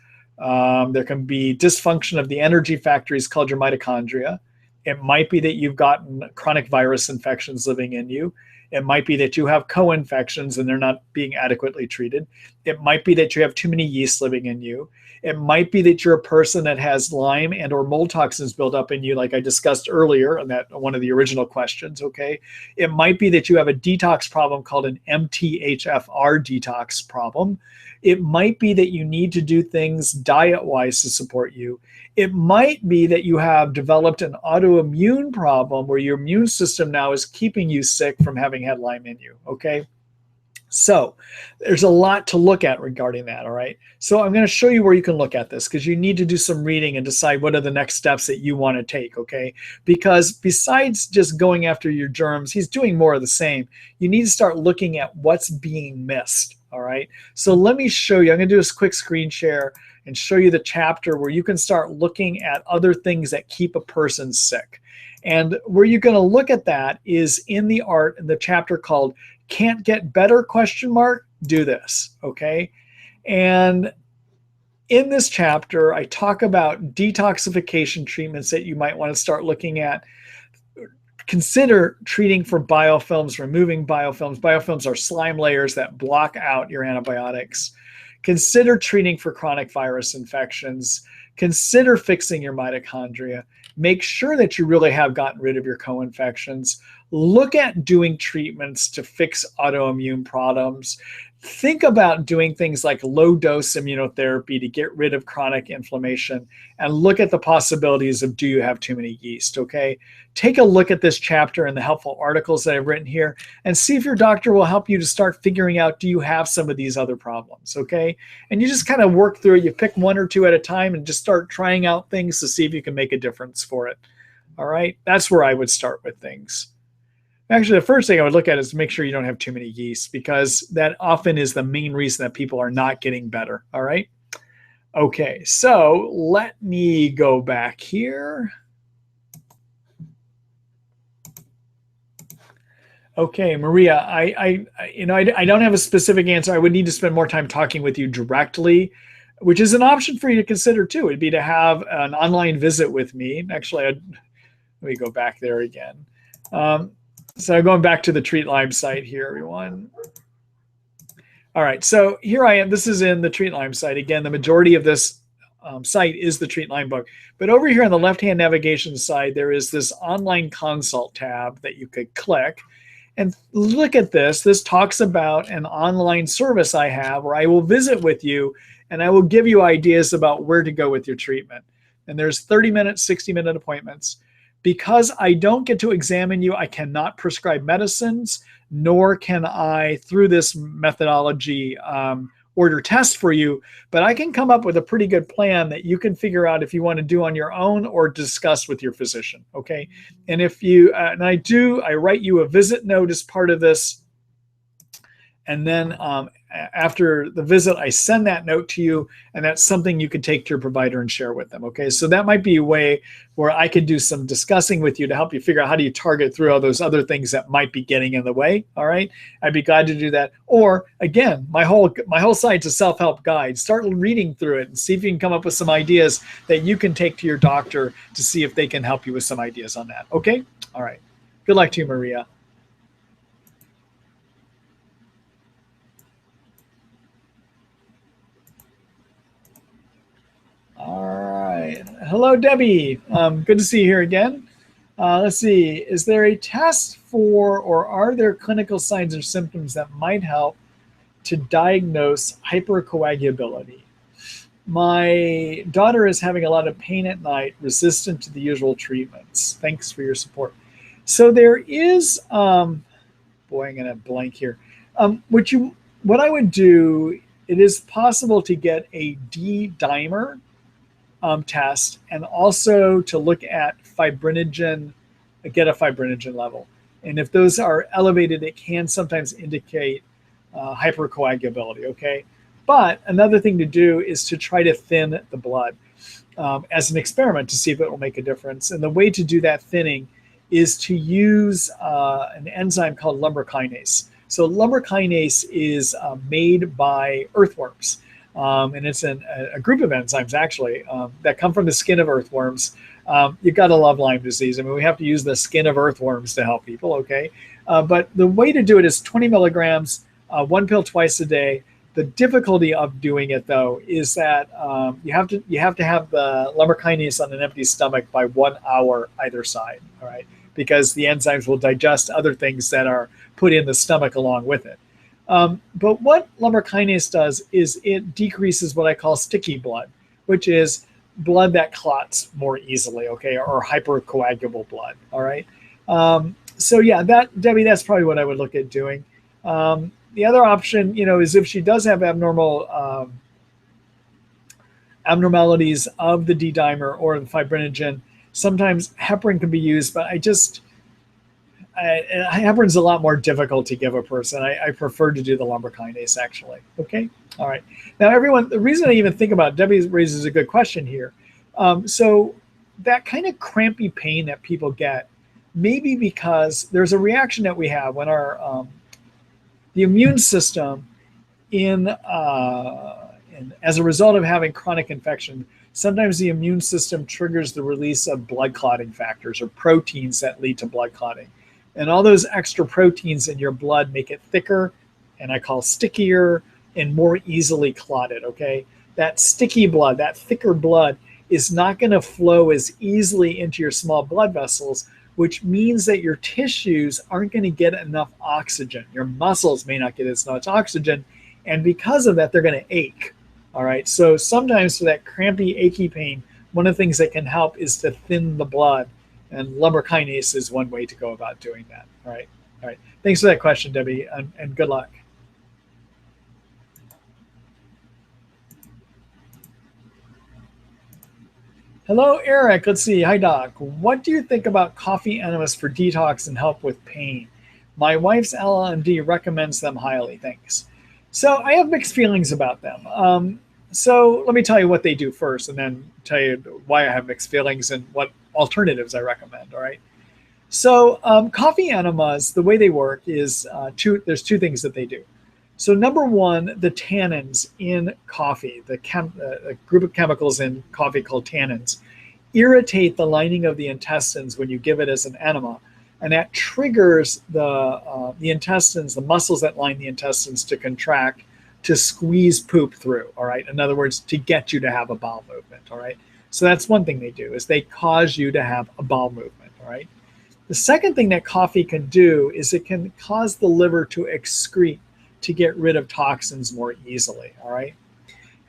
There can be dysfunction of the energy factories called your mitochondria. It might be that you've gotten chronic virus infections living in you. It might be that you have co-infections and they're not being adequately treated. It might be that you have too many yeast living in you. It might be that you're a person that has Lyme and or mold toxins built up in you, like I discussed earlier in that one of the original questions, okay? It might be that you have a detox problem called an MTHFR detox problem. It might be that you need to do things diet-wise to support you. It might be that you have developed an autoimmune problem where your immune system now is keeping you sick from having had Lyme in you, okay? So there's a lot to look at regarding that, all right? So I'm going to show you where you can look at this because you need to do some reading and decide what are the next steps that you want to take, okay? Because besides just going after your germs, he's doing more of the same. You need to start looking at what's being missed, all right? So let me show you. I'm going to do this quick screen share and show you the chapter where you can start looking at other things that keep a person sick. And where you're going to look at that is in the chapter called Can't Get Better, ? Do this, okay? And in this chapter, I talk about detoxification treatments that you might want to start looking at. Consider treating for biofilms, removing biofilms. Biofilms are slime layers that block out your antibiotics. Consider treating for chronic virus infections. Consider fixing your mitochondria. Make sure that you really have gotten rid of your co-infections. Look at doing treatments to fix autoimmune problems. Think about doing things like low-dose immunotherapy to get rid of chronic inflammation, and look at the possibilities of do you have too many yeast, okay? Take a look at this chapter and the helpful articles that I've written here and see if your doctor will help you to start figuring out, do you have some of these other problems, okay? And you just kind of work through it. You pick one or two at a time and just start trying out things to see if you can make a difference for it, all right? That's where I would start with things. Actually, the first thing I would look at is make sure you don't have too many yeast, because that often is the main reason that people are not getting better, all right? Okay, so let me go back here. Okay, Maria, I don't have a specific answer. I would need to spend more time talking with you directly, which is an option for you to consider too. It'd be to have an online visit with me. Actually, let me go back there again. So going back to the Treat Lyme site here, everyone. All right, so here I am. This is in the Treat Lyme site. Again, the majority of this site is the Treat Lyme book. But over here on the left-hand navigation side, there is this online consult tab that you could click. And look at this. This talks about an online service I have where I will visit with you and I will give you ideas about where to go with your treatment. And there's 30-minute, 60-minute appointments. Because I don't get to examine you, I cannot prescribe medicines, nor can I, through this methodology, order tests for you. But I can come up with a pretty good plan that you can figure out if you want to do on your own or discuss with your physician, okay? And if you, and I write you a visit note as part of this. And then after the visit, I send that note to you, and that's something you can take to your provider and share with them, okay? So that might be a way where I could do some discussing with you to help you figure out how do you target through all those other things that might be getting in the way, all right? I'd be glad to do that. Or, again, my whole site's a self-help guide. Start reading through it and see if you can come up with some ideas that you can take to your doctor to see if they can help you with some ideas on that, okay? All right. Good luck to you, Maria. All right. Hello, Debbie. Good to see you here again. Let's see. Is there a test for, or are there clinical signs or symptoms that might help to diagnose hypercoagulability? My daughter is having a lot of pain at night, resistant to the usual treatments. Thanks for your support. So there is, boy, I'm going to blank here. What I would do, it is possible to get a D-dimer test, and also to look at fibrinogen, get a fibrinogen level. And if those are elevated, it can sometimes indicate hypercoagulability, okay? But another thing to do is to try to thin the blood as an experiment to see if it will make a difference. And the way to do that thinning is to use an enzyme called lumber kinase. So lumber kinase is made by earthworms. and it's a group of enzymes actually that come from the skin of earthworms. You've got to love Lyme disease. I mean, we have to use the skin of earthworms to help people, okay? But the way to do it is 20 milligrams, one pill twice a day. The difficulty of doing it, though, is that you have to have the lumbar kinase on an empty stomach by 1 hour either side, all right? Because the enzymes will digest other things that are put in the stomach along with it. But what lumbar kinase does is it decreases what I call sticky blood, which is blood that clots more easily, okay, or hypercoagulable blood, all right? So yeah, Debbie, that's probably what I would look at doing. The other option, is if she does have abnormalities of the D-dimer or the fibrinogen, sometimes heparin can be used, but heparin's a lot more difficult to give a person. I prefer to do the lumbar kinase, actually. Okay? All right. Now, everyone, the reason I even think about, Debbie raises a good question here. So that kind of crampy pain that people get, maybe because there's a reaction that we have when the immune system, as a result of having chronic infection, sometimes the immune system triggers the release of blood clotting factors or proteins that lead to blood clotting. And all those extra proteins in your blood make it thicker, and I call stickier, and more easily clotted, okay? That sticky blood, that thicker blood, is not going to flow as easily into your small blood vessels, which means that your tissues aren't going to get enough oxygen. Your muscles may not get as much oxygen, and because of that, they're going to ache. All right, so sometimes for that crampy, achy pain, one of the things that can help is to thin the blood, and lumbar kinase is one way to go about doing that. All right. Thanks for that question, Debbie, and good luck. Hello, Eric. Let's see. Hi, Doc. What do you think about coffee enemas for detox and help with pain? My wife's LMD recommends them highly. Thanks. So I have mixed feelings about them. So let me tell you what they do first, and then tell you why I have mixed feelings and what alternatives I recommend. All right. So coffee enemas, the way they work is there's two things that they do. So number one, the tannins in coffee, a group of chemicals in coffee called tannins, irritate the lining of the intestines when you give it as an enema. And that triggers the intestines, the muscles that line the intestines, to contract, to squeeze poop through, all right? In other words, to get you to have a bowel movement, all right? So that's one thing they do, is they cause you to have a bowel movement, all right? The second thing that coffee can do is it can cause the liver to excrete, to get rid of toxins more easily, all right?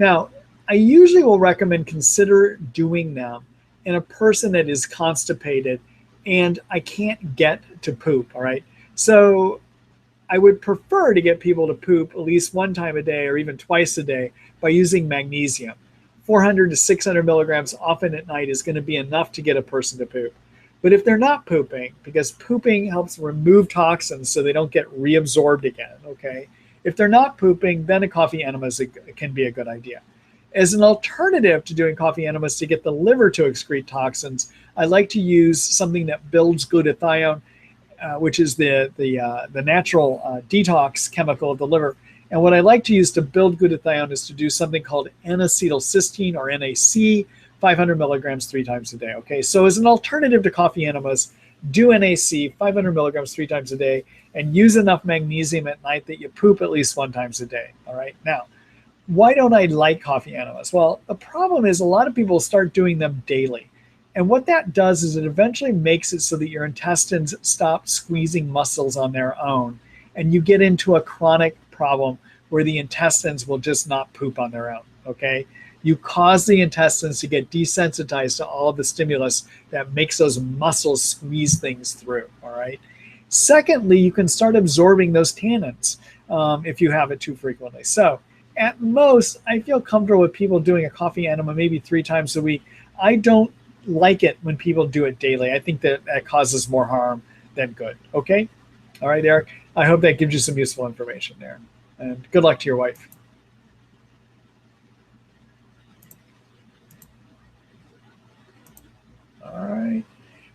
Now, I usually will recommend consider doing them in a person that is constipated and I can't get to poop, all right? So I would prefer to get people to poop at least one time a day or even twice a day by using magnesium. 400 to 600 milligrams often at night is going to be enough to get a person to poop. But if they're not pooping, because pooping helps remove toxins so they don't get reabsorbed again, okay? If they're not pooping, then a coffee enema can be a good idea. As an alternative to doing coffee enemas to get the liver to excrete toxins, I like to use something that builds glutathione, which is the natural detox chemical of the liver. And what I like to use to build glutathione is to do something called N-acetylcysteine, or NAC, 500 milligrams 3 times a day. Okay, so as an alternative to coffee enemas, do NAC 500 milligrams 3 times a day, and use enough magnesium at night that you poop at least 1 time a day. All right. Now, why don't I like coffee enemas? Well, the problem is a lot of people start doing them daily. And what that does is it eventually makes it so that your intestines stop squeezing muscles on their own, and you get into a chronic problem where the intestines will just not poop on their own. Okay. You cause the intestines to get desensitized to all of the stimulus that makes those muscles squeeze things through, all right? Secondly, you can start absorbing those tannins if you have it too frequently. So at most, I feel comfortable with people doing a coffee enema maybe 3 times a week. I don't like it when people do it daily. I think that causes more harm than good, okay? All right, Eric, I hope that gives you some useful information there. And good luck to your wife. All right.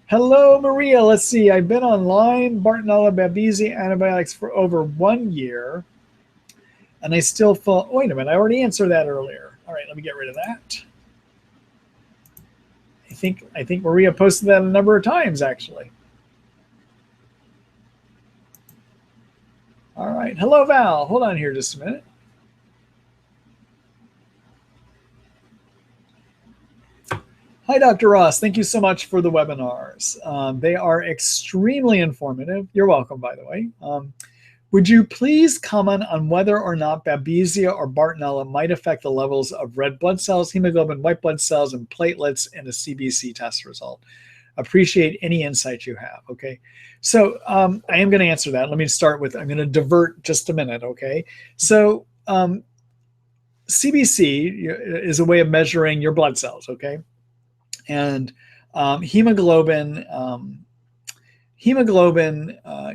Hello, Maria. Let's see. I've been on Lyme, Bartonella, Babesia antibiotics for over 1 year. And I still feel, wait a minute, I already answered that earlier. All right, let me get rid of that. I think Maria posted that a number of times, actually. All right, hello, Val. Hold on here just a minute. Hi, Dr. Ross. Thank you so much for the webinars. They are extremely informative. You're welcome, by the way. Would you please comment on whether or not Babesia or Bartonella might affect the levels of red blood cells, hemoglobin, white blood cells, and platelets in a CBC test result? Appreciate any insight you have, okay? So I am going to answer that. Let me start with, I'm going to divert just a minute, okay? So CBC is a way of measuring your blood cells, okay? And hemoglobin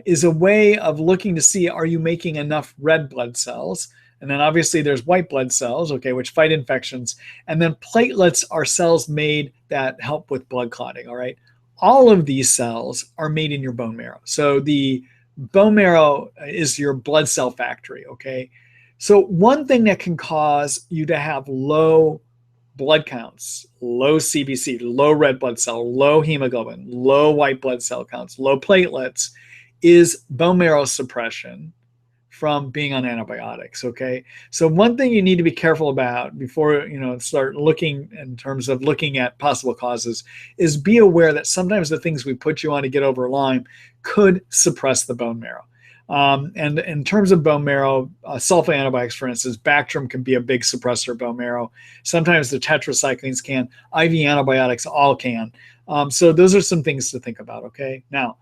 is a way of looking to see, are you making enough red blood cells? And then obviously there's white blood cells, okay, which fight infections. And then platelets are cells made that help with blood clotting, all right? All of these cells are made in your bone marrow. So the bone marrow is your blood cell factory, okay? So one thing that can cause you to have low blood counts, low CBC, low red blood cell, low hemoglobin, low white blood cell counts, low platelets, is bone marrow suppression from being on antibiotics, okay? So one thing you need to be careful about before start looking in terms of looking at possible causes is be aware that sometimes the things we put you on to get over Lyme could suppress the bone marrow. And in terms of bone marrow, sulfa antibiotics, for instance, Bactrim can be a big suppressor of bone marrow. Sometimes the tetracyclines can. IV antibiotics all can. So those are some things to think about, okay? Now,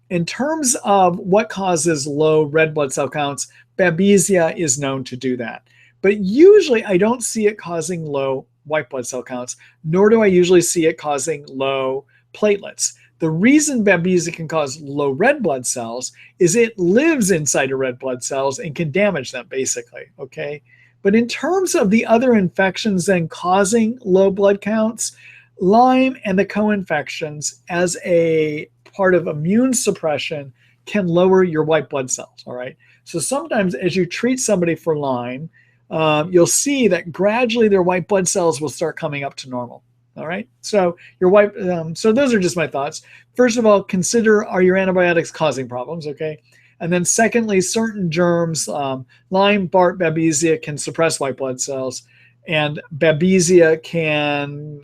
in terms of what causes low red blood cell counts, Babesia is known to do that. But usually I don't see it causing low white blood cell counts, nor do I usually see it causing low platelets. The reason Babesia can cause low red blood cells is it lives inside of red blood cells and can damage them, basically, okay? But in terms of the other infections then causing low blood counts, Lyme and the co-infections as a part of immune suppression can lower your white blood cells, all right? So sometimes as you treat somebody for Lyme, you'll see that gradually their white blood cells will start coming up to normal. All right, so so those are just my thoughts. First of all, consider, are your antibiotics causing problems, okay? And then secondly, certain germs, Lyme, Bart, Babesia can suppress white blood cells, and Babesia can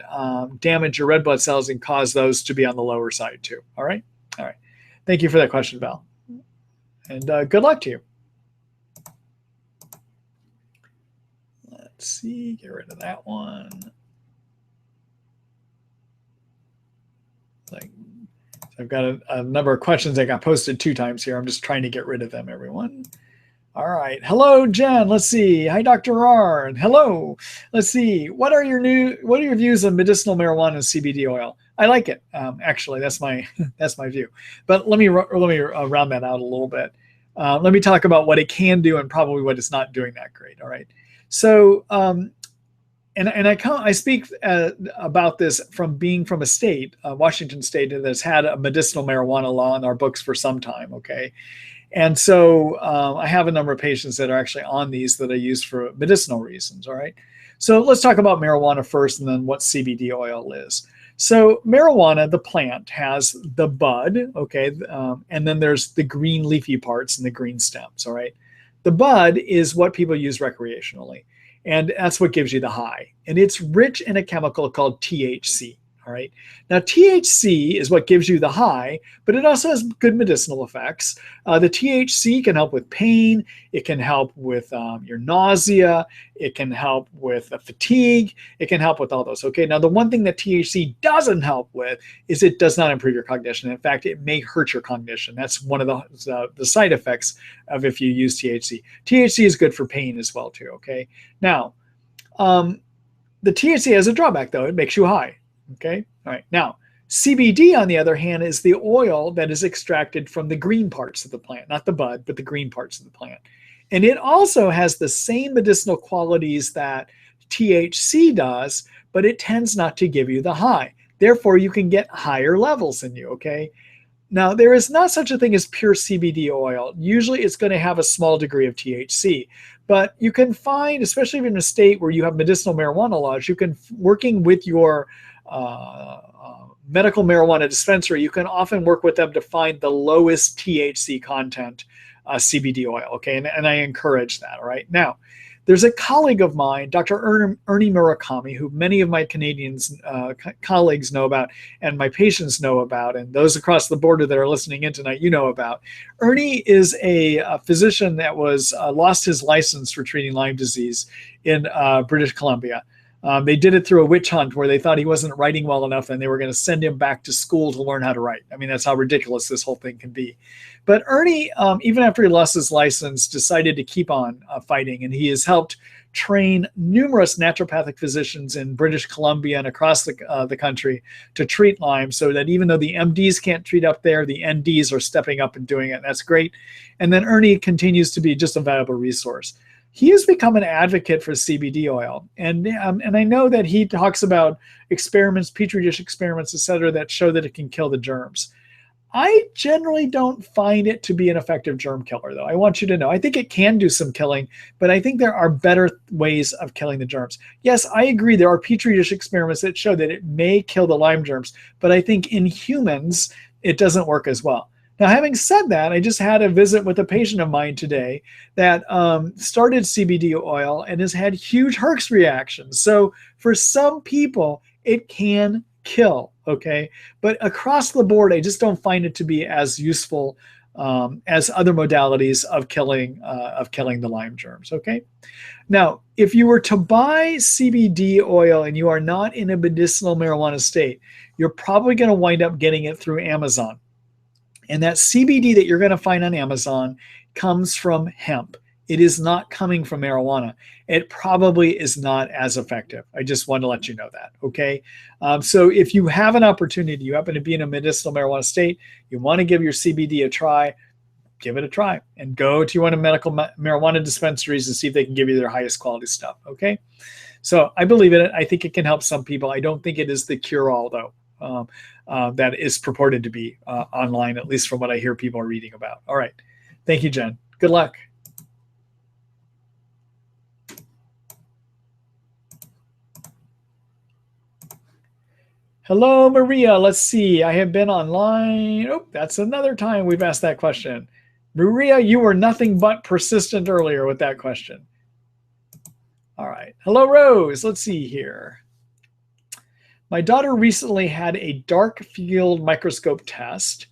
damage your red blood cells and cause those to be on the lower side too, all right? All right, thank you for that question, Val. And good luck to you. Let's see, get rid of that one. So I've got a number of questions that got posted 2 times here. I'm just trying to get rid of them, everyone. All right. Hello, Jen. Let's see. Hi, Dr. R. Hello. Let's see. What are your views on medicinal marijuana and CBD oil? I like it. Actually, that's my view. But let me round that out a little bit. Let me talk about what it can do and probably what it's not doing that great. All right. So I speak about this from being from a state, Washington State, that's had a medicinal marijuana law in our books for some time, okay? And so I have a number of patients that are actually on these that I use for medicinal reasons, all right? So let's talk about marijuana first and then what CBD oil is. So marijuana, the plant, has the bud, okay? And then there's the green leafy parts and the green stems, all right? The bud is what people use recreationally. And that's what gives you the high. And it's rich in a chemical called THC, all right? Now, THC is what gives you the high, but it also has good medicinal effects. The THC can help with pain. It can help with your nausea. It can help with fatigue. It can help with all those, okay? Now, the one thing that THC doesn't help with is it does not improve your cognition. In fact, it may hurt your cognition. That's one of the side effects of if you use THC. THC is good for pain as well, too, okay? Now, the THC has a drawback, though. It makes you high, okay? All right. Now, CBD, on the other hand, is the oil that is extracted from the green parts of the plant, not the bud, but the green parts of the plant. And it also has the same medicinal qualities that THC does, but it tends not to give you the high. Therefore, you can get higher levels in you, okay? Now, there is not such a thing as pure CBD oil. Usually it's going to have a small degree of THC, but you can find, especially if you're in a state where you have medicinal marijuana laws, you can, working with your medical marijuana dispensary, you can often work with them to find the lowest THC content CBD oil, okay? And I encourage that, all right? Now, there's a colleague of mine, Dr. Ernie Murakami, who many of my Canadian colleagues know about and my patients know about, and those across the border that are listening in tonight, you know about. Ernie is a physician that was lost his license for treating Lyme disease in British Columbia. They did it through a witch hunt where they thought he wasn't writing well enough and they were going to send him back to school to learn how to write. I mean, that's how ridiculous this whole thing can be. But Ernie, even after he lost his license, decided to keep on fighting, and he has helped train numerous naturopathic physicians in British Columbia and across the country to treat Lyme, so that even though the MDs can't treat up there, the NDs are stepping up and doing it. And that's great. And then Ernie continues to be just a valuable resource. He has become an advocate for CBD oil. And I know that he talks about experiments, petri dish experiments, et cetera, that show that it can kill the germs. I generally don't find it to be an effective germ killer, though. I want you to know. I think it can do some killing, but I think there are better ways of killing the germs. Yes, I agree. There are petri dish experiments that show that it may kill the Lyme germs, but I think in humans, it doesn't work as well. Now, having said that, I just had a visit with a patient of mine today that started CBD oil and has had huge Herx reactions. So for some people, it can kill, okay? But across the board, I just don't find it to be as useful as other modalities of killing the Lyme germs, okay? Now, if you were to buy CBD oil and you are not in a medicinal marijuana state, you're probably going to wind up getting it through Amazon. And that CBD that you're going to find on Amazon comes from hemp. It is not coming from marijuana. It probably is not as effective. I just want to let you know that, okay? So if you have an opportunity, you happen to be in a medicinal marijuana state, you want to give your CBD a try, give it a try. And go to one of medical marijuana dispensaries and see if they can give you their highest quality stuff, okay? So I believe in it. I think it can help some people. I don't think it is the cure-all, though. That is purported to be online, at least from what I hear people are reading about. All right. Thank you, Jen. Good luck. Hello, Maria. Let's see. I have been online. Oh, that's another time we've asked that question. Maria, you were nothing but persistent earlier with that question. All right. Hello, Rose. Let's see here. My daughter recently had a dark field microscope test.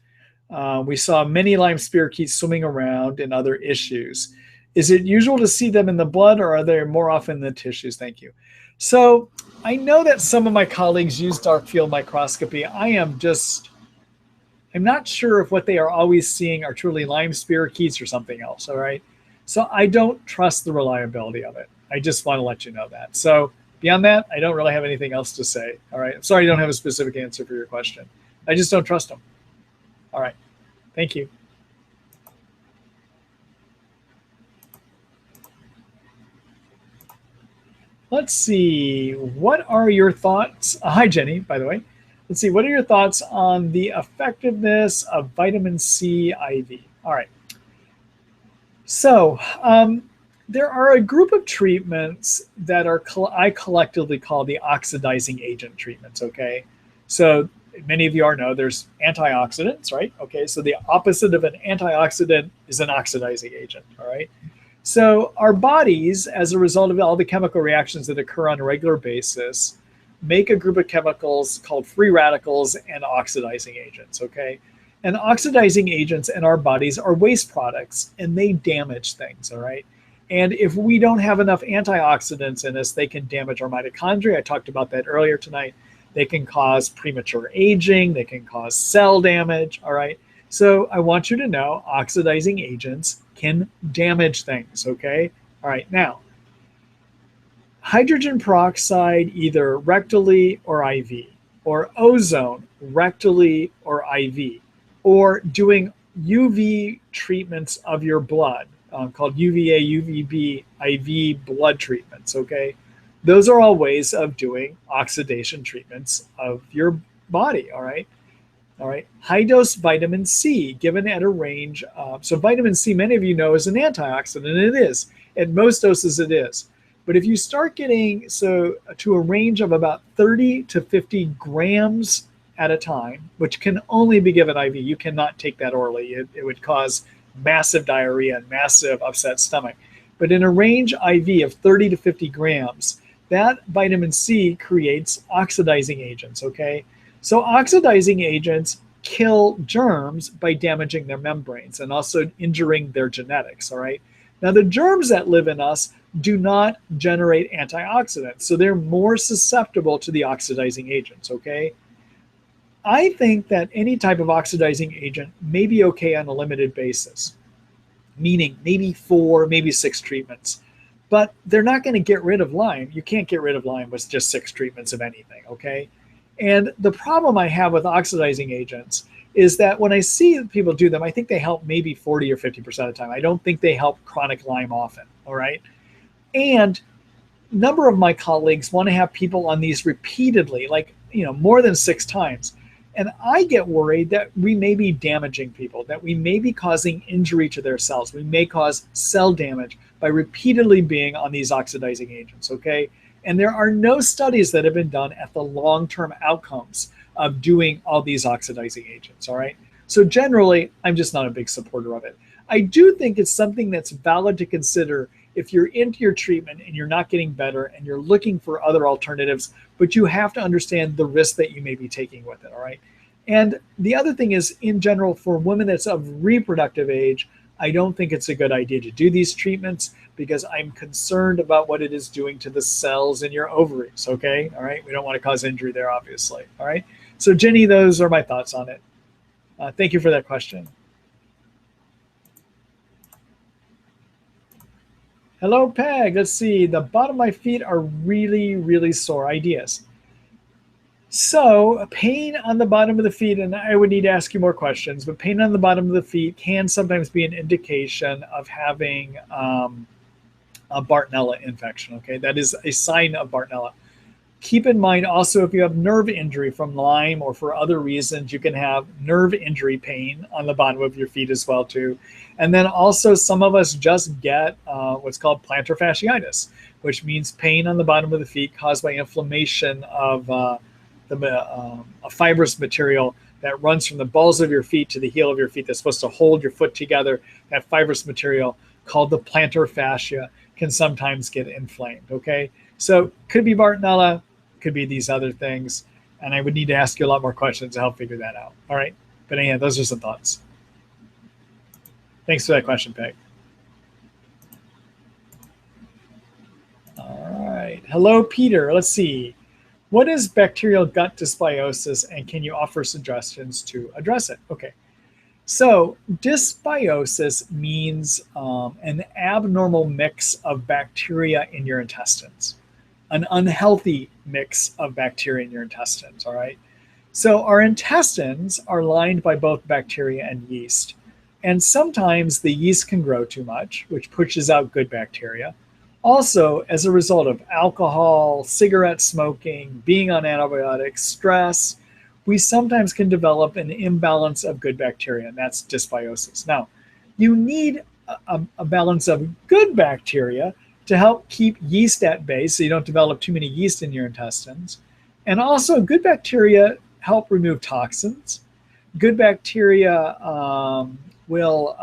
We saw many Lyme spirochetes swimming around and other issues. Is it usual to see them in the blood, or are they more often in the tissues? Thank you. So I know that some of my colleagues use dark field microscopy. I'm not sure if what they are always seeing are truly Lyme spirochetes or something else, all right? So I don't trust the reliability of it. I just want to let you know that. So beyond that, I don't really have anything else to say. All right. I'm sorry I don't have a specific answer for your question. I just don't trust them. All right. Thank you. Let's see. What are your thoughts? Hi, Jenny, by the way. Let's see. What are your thoughts on the effectiveness of vitamin C IV? All right. So, there are a group of treatments that I collectively call the oxidizing agent treatments, okay? So many of you know there's antioxidants, right? Okay, so the opposite of an antioxidant is an oxidizing agent, all right? So our bodies, as a result of all the chemical reactions that occur on a regular basis, make a group of chemicals called free radicals and oxidizing agents, okay? And oxidizing agents in our bodies are waste products, and they damage things, all right? And if we don't have enough antioxidants in us, they can damage our mitochondria. I talked about that earlier tonight. They can cause premature aging. They can cause cell damage, all right? So I want you to know oxidizing agents can damage things, okay? All right, now, hydrogen peroxide either rectally or IV, or ozone rectally or IV, or doing UV treatments of your blood, called UVA, UVB, IV blood treatments, okay? Those are all ways of doing oxidation treatments of your body, all right? All right, high-dose vitamin C given at a range. So vitamin C, many of you know, is an antioxidant, and it is. At most doses, it is. But if you start getting to a range of about 30 to 50 grams at a time, which can only be given IV, you cannot take that orally. It would cause massive diarrhea and massive upset stomach. But in a range IV of 30 to 50 grams, that vitamin C creates oxidizing agents, okay? So oxidizing agents kill germs by damaging their membranes and also injuring their genetics, all right? Now, the germs that live in us do not generate antioxidants, so they're more susceptible to the oxidizing agents, okay? I think that any type of oxidizing agent may be okay on a limited basis, meaning maybe 4, maybe 6 treatments. But they're not going to get rid of Lyme. You can't get rid of Lyme with just 6 treatments of anything, okay? And the problem I have with oxidizing agents is that when I see people do them, I think they help maybe 40 or 50% of the time. I don't think they help chronic Lyme often, all right? And a number of my colleagues want to have people on these repeatedly, like, more than 6 times. And I get worried that we may be damaging people, that we may be causing injury to their cells. We may cause cell damage by repeatedly being on these oxidizing agents, okay? And there are no studies that have been done at the long-term outcomes of doing all these oxidizing agents, all right? So generally, I'm just not a big supporter of it. I do think it's something that's valid to consider if you're into your treatment and you're not getting better and you're looking for other alternatives, but you have to understand the risk that you may be taking with it, all right? And the other thing is, in general, for women that's of reproductive age, I don't think it's a good idea to do these treatments because I'm concerned about what it is doing to the cells in your ovaries, okay? All right, we don't want to cause injury there, obviously, all right? So Jenny, those are my thoughts on it. Thank you for that question. Hello, Peg. Let's see. The bottom of my feet are really, really sore. Ideas. So pain on the bottom of the feet, and I would need to ask you more questions, but pain on the bottom of the feet can sometimes be an indication of having a Bartonella infection, okay? That is a sign of Bartonella. Keep in mind also, if you have nerve injury from Lyme or for other reasons, you can have nerve injury pain on the bottom of your feet as well too. And then also some of us just get what's called plantar fasciitis, which means pain on the bottom of the feet caused by inflammation of a fibrous material that runs from the balls of your feet to the heel of your feet that's supposed to hold your foot together. That fibrous material called the plantar fascia can sometimes get inflamed, okay? So could be Bartonella, could be these other things, and I would need to ask you a lot more questions to help figure that out, all right? But anyhow, those are some thoughts. Thanks for that question, Peg. All right, hello, Peter. Let's see. What is bacterial gut dysbiosis, and can you offer suggestions to address it? Okay, so dysbiosis means an abnormal mix of bacteria in your intestines, an unhealthy mix of bacteria in your intestines, all right? So our intestines are lined by both bacteria and yeast. And sometimes the yeast can grow too much, which pushes out good bacteria. Also, as a result of alcohol, cigarette smoking, being on antibiotics, stress, we sometimes can develop an imbalance of good bacteria, and that's dysbiosis. Now, you need a balance of good bacteria to help keep yeast at bay so you don't develop too many yeast in your intestines. And also, good bacteria help remove toxins. Good bacteria will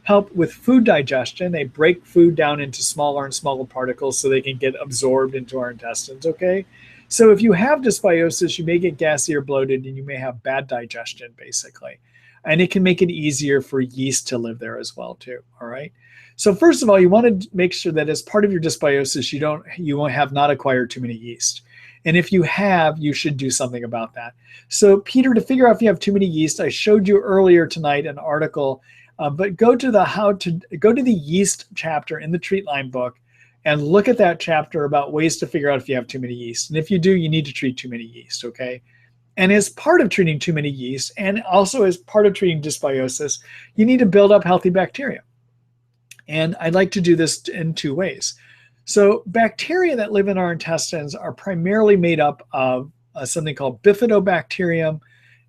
help with food digestion. They break food down into smaller and smaller particles so they can get absorbed into our intestines, okay? So if you have dysbiosis, you may get gassy or bloated, and you may have bad digestion, basically. And it can make it easier for yeast to live there as well, too, all right? So first of all, you want to make sure that as part of your dysbiosis, you won't have not acquired too many yeast. And if you have, you should do something about that. So Peter, to figure out if you have too many yeast, I showed you earlier tonight an article, but go to the yeast chapter in the Treat Lyme book and look at that chapter about ways to figure out if you have too many yeast. And if you do, you need to treat too many yeast, okay? And as part of treating too many yeast, and also as part of treating dysbiosis, you need to build up healthy bacteria. And I'd like to do this in 2 ways. So bacteria that live in our intestines are primarily made up of something called bifidobacterium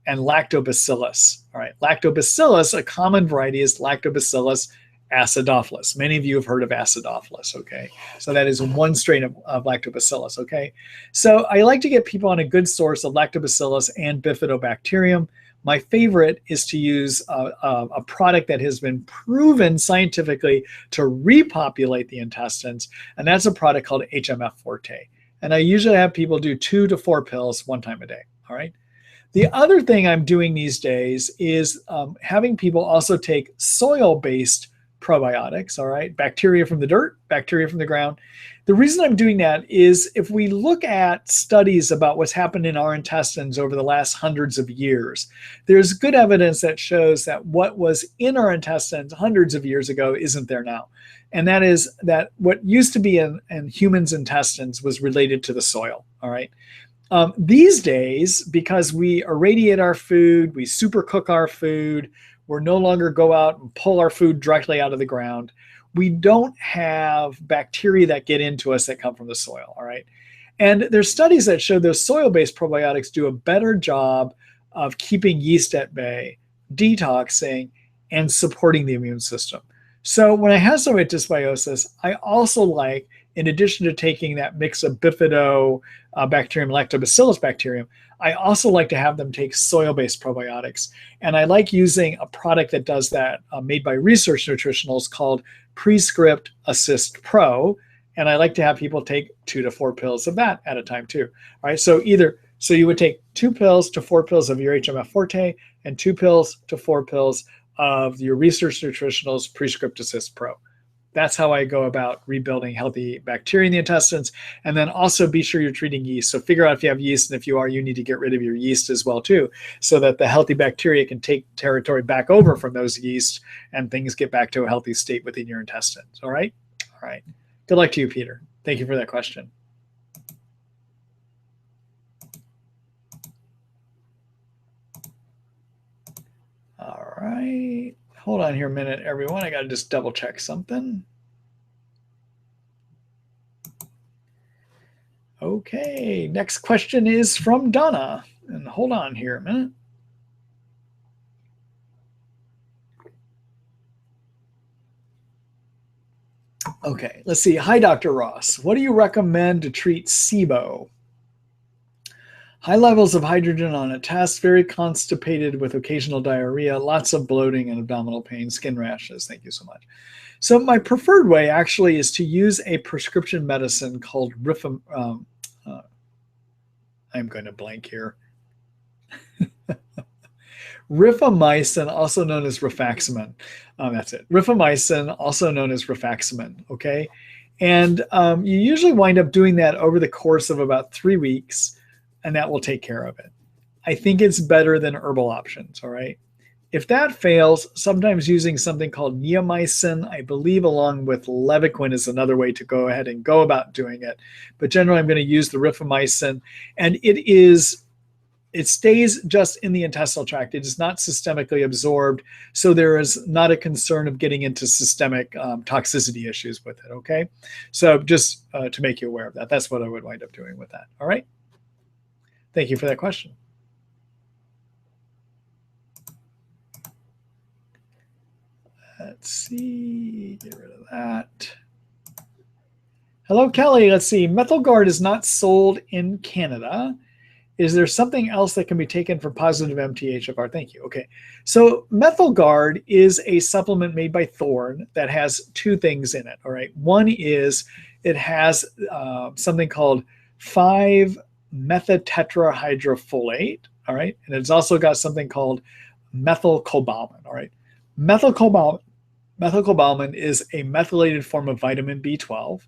and lactobacillus. All right, lactobacillus, a common variety is Lactobacillus acidophilus. Many of you have heard of acidophilus, okay? So that is one strain of lactobacillus, okay? So I like to get people on a good source of lactobacillus and bifidobacterium. My favorite is to use a product that has been proven scientifically to repopulate the intestines, and that's a product called HMF Forte. And I usually have people do 2 to 4 pills one time a day, all right? The other thing I'm doing these days is having people also take soil-based probiotics, all right? Bacteria from the dirt, bacteria from the ground. The reason I'm doing that is if we look at studies about what's happened in our intestines over the last hundreds of years, there's good evidence that shows that what was in our intestines hundreds of years ago isn't there now. And that is that what used to be in humans' intestines was related to the soil, all right? These days, because we irradiate our food, we super cook our food, we're no longer go out and pull our food directly out of the ground, we don't have bacteria that get into us that come from the soil, all right? And there's studies that show those soil-based probiotics do a better job of keeping yeast at bay, detoxing, and supporting the immune system. So when I have somebody with dysbiosis, I also like, in addition to taking that mix of bifidobacterium, lactobacillus bacterium, I also like to have them take soil-based probiotics. And I like using a product that does that, made by research nutritionals called Prescript Assist Pro. And I like to have people take 2 to 4 pills of that at a time too. All right, so you would take 2 pills to 4 pills of your HMF Forte and 2 pills to 4 pills of your research nutritionals Prescript Assist Pro. That's how I go about rebuilding healthy bacteria in the intestines. And then also be sure you're treating yeast. So figure out if you have yeast, and if you are, you need to get rid of your yeast as well too, so that the healthy bacteria can take territory back over from those yeast and things get back to a healthy state within your intestines. All right? All right. Good luck to you, Peter. Thank you for that question. All right. Hold on here a minute, everyone. I got to just double check something. Okay, next question is from Donna. And hold on here a minute. Okay, let's see. Hi, Dr. Ross. What do you recommend to treat SIBO? High levels of hydrogen on a test, very constipated with occasional diarrhea, lots of bloating and abdominal pain, skin rashes. Thank you so much. So my preferred way actually is to use a prescription medicine called I'm going to blank here. Rifamycin, also known as rifaximin. That's it. Rifamycin, also known as rifaximin. Okay, and you usually wind up doing that over the course of about 3 weeks, and that will take care of it. I think it's better than herbal options. All right. If that fails, sometimes using something called neomycin, I believe, along with Levaquin, is another way to go ahead and go about doing it. But generally, I'm going to use the rifamycin, and it stays just in the intestinal tract. It is not systemically absorbed, so there is not a concern of getting into systemic toxicity issues with it, okay? So just to make you aware of that, that's what I would wind up doing with that, all right? Thank you for that question. Let's see, get rid of that. Hello, Kelly. Let's see. MethylGuard is not sold in Canada. Is there something else that can be taken for positive MTHFR? Thank you. Okay. So MethylGuard is a supplement made by Thorne that has 2 things in it. All right. One is it has something called 5-methytetrahydrofolate. All right. And it's also got something called methylcobalamin. All right. Methylcobalamin is a methylated form of vitamin B12.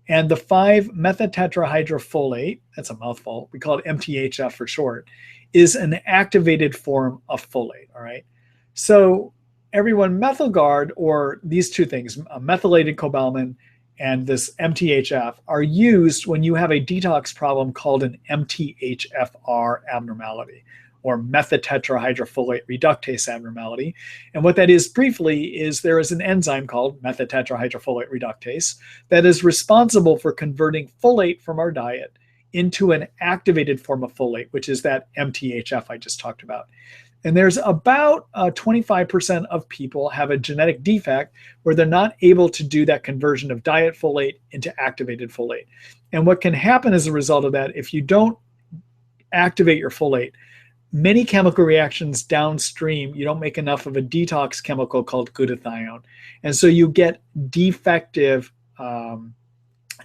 And the 5-methytetrahydrofolate, that's a mouthful, we call it MTHF for short, is an activated form of folate, all right? So everyone, MethylGuard, or these 2 things, methylated cobalamin and this MTHF, are used when you have a detox problem called an MTHFR abnormality, or methyltetrahydrofolate reductase abnormality. And what that is briefly is there is an enzyme called methyltetrahydrofolate reductase that is responsible for converting folate from our diet into an activated form of folate, which is that MTHF I just talked about. And there's about 25% of people have a genetic defect where they're not able to do that conversion of diet folate into activated folate. And what can happen as a result of that, if you don't activate your folate, many chemical reactions downstream, you don't make enough of a detox chemical called glutathione. And so you get defective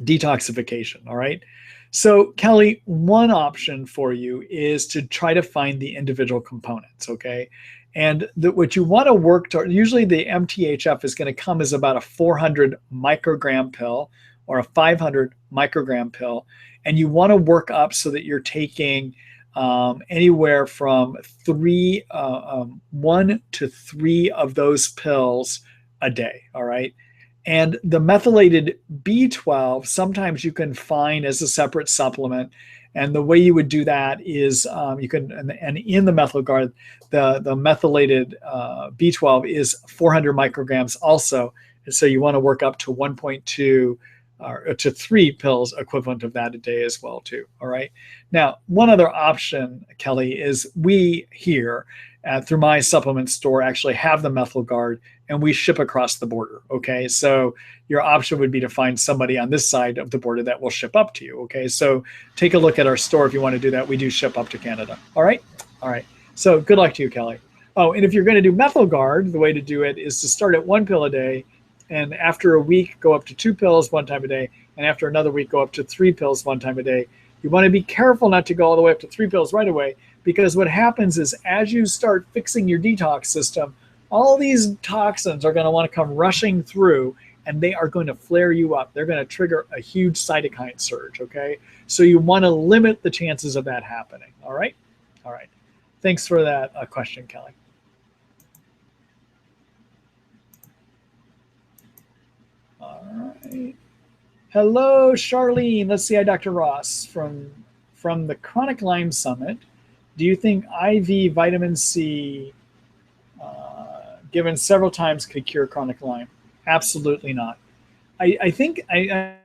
detoxification, all right? So Kelly, one option for you is to try to find the individual components, okay? And what you want to work toward, usually the MTHF is going to come as about a 400 microgram pill or a 500 microgram pill. And you want to work up so that you're taking anywhere from 1 to 3 of those pills a day, all right? And the methylated B12, sometimes you can find as a separate supplement. And the way you would do that is you can, and in the MethylGuard, the methylated B12 is 400 micrograms also. And so you want to work up to 1.2 or to 3 pills equivalent of that a day as well too, all right? Now, one other option, Kelly, is we here through my supplement store actually have the MethylGuard and we ship across the border, okay? So your option would be to find somebody on this side of the border that will ship up to you, okay? So take a look at our store if you want to do that. We do ship up to Canada, all right? All right, so good luck to you, Kelly. Oh, and if you're going to do MethylGuard, the way to do it is to start at 1 pill a day, and after a week, go up to 2 pills 1 time a day, and after another week, go up to 3 pills 1 time a day. You want to be careful not to go all the way up to 3 pills right away, because what happens is as you start fixing your detox system, all these toxins are going to want to come rushing through, and they are going to flare you up. They're going to trigger a huge cytokine surge, okay? So you want to limit the chances of that happening, all right? All right. Thanks for that question, Kelly. All right. Hello, Charlene. Let's see, hi, Dr. Ross from the Chronic Lyme Summit. Do you think IV vitamin C given several times could cure chronic Lyme? Absolutely not. I think I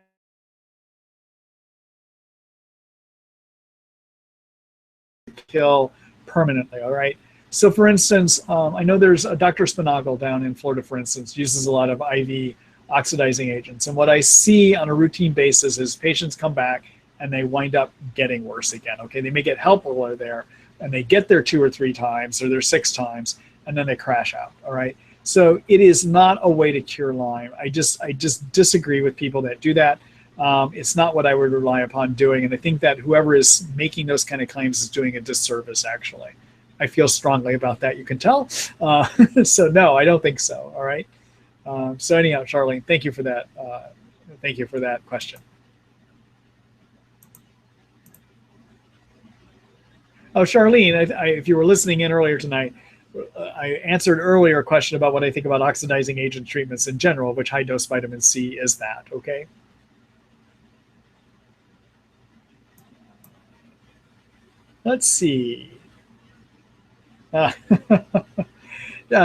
kill permanently, all right? So for instance, I know there's a Dr. Spinagle down in Florida, for instance, uses a lot of IV oxidizing agents. And what I see on a routine basis is patients come back and they wind up getting worse again, okay? They may get help while they're there, and they get there 2 or 3 times, or they're 6 times, and then they crash out, all right? So it is not a way to cure Lyme. I just disagree with people that do that. It's not what I would rely upon doing, and I think that whoever is making those kind of claims is doing a disservice, actually. I feel strongly about that, you can tell. So no, I don't think so, all right? So anyhow, Charlene, thank you for that. Thank you for that question. Oh, Charlene, if you were listening in earlier tonight, I answered earlier a question about what I think about oxidizing agent treatments in general, which high-dose vitamin C is that, okay? Let's see.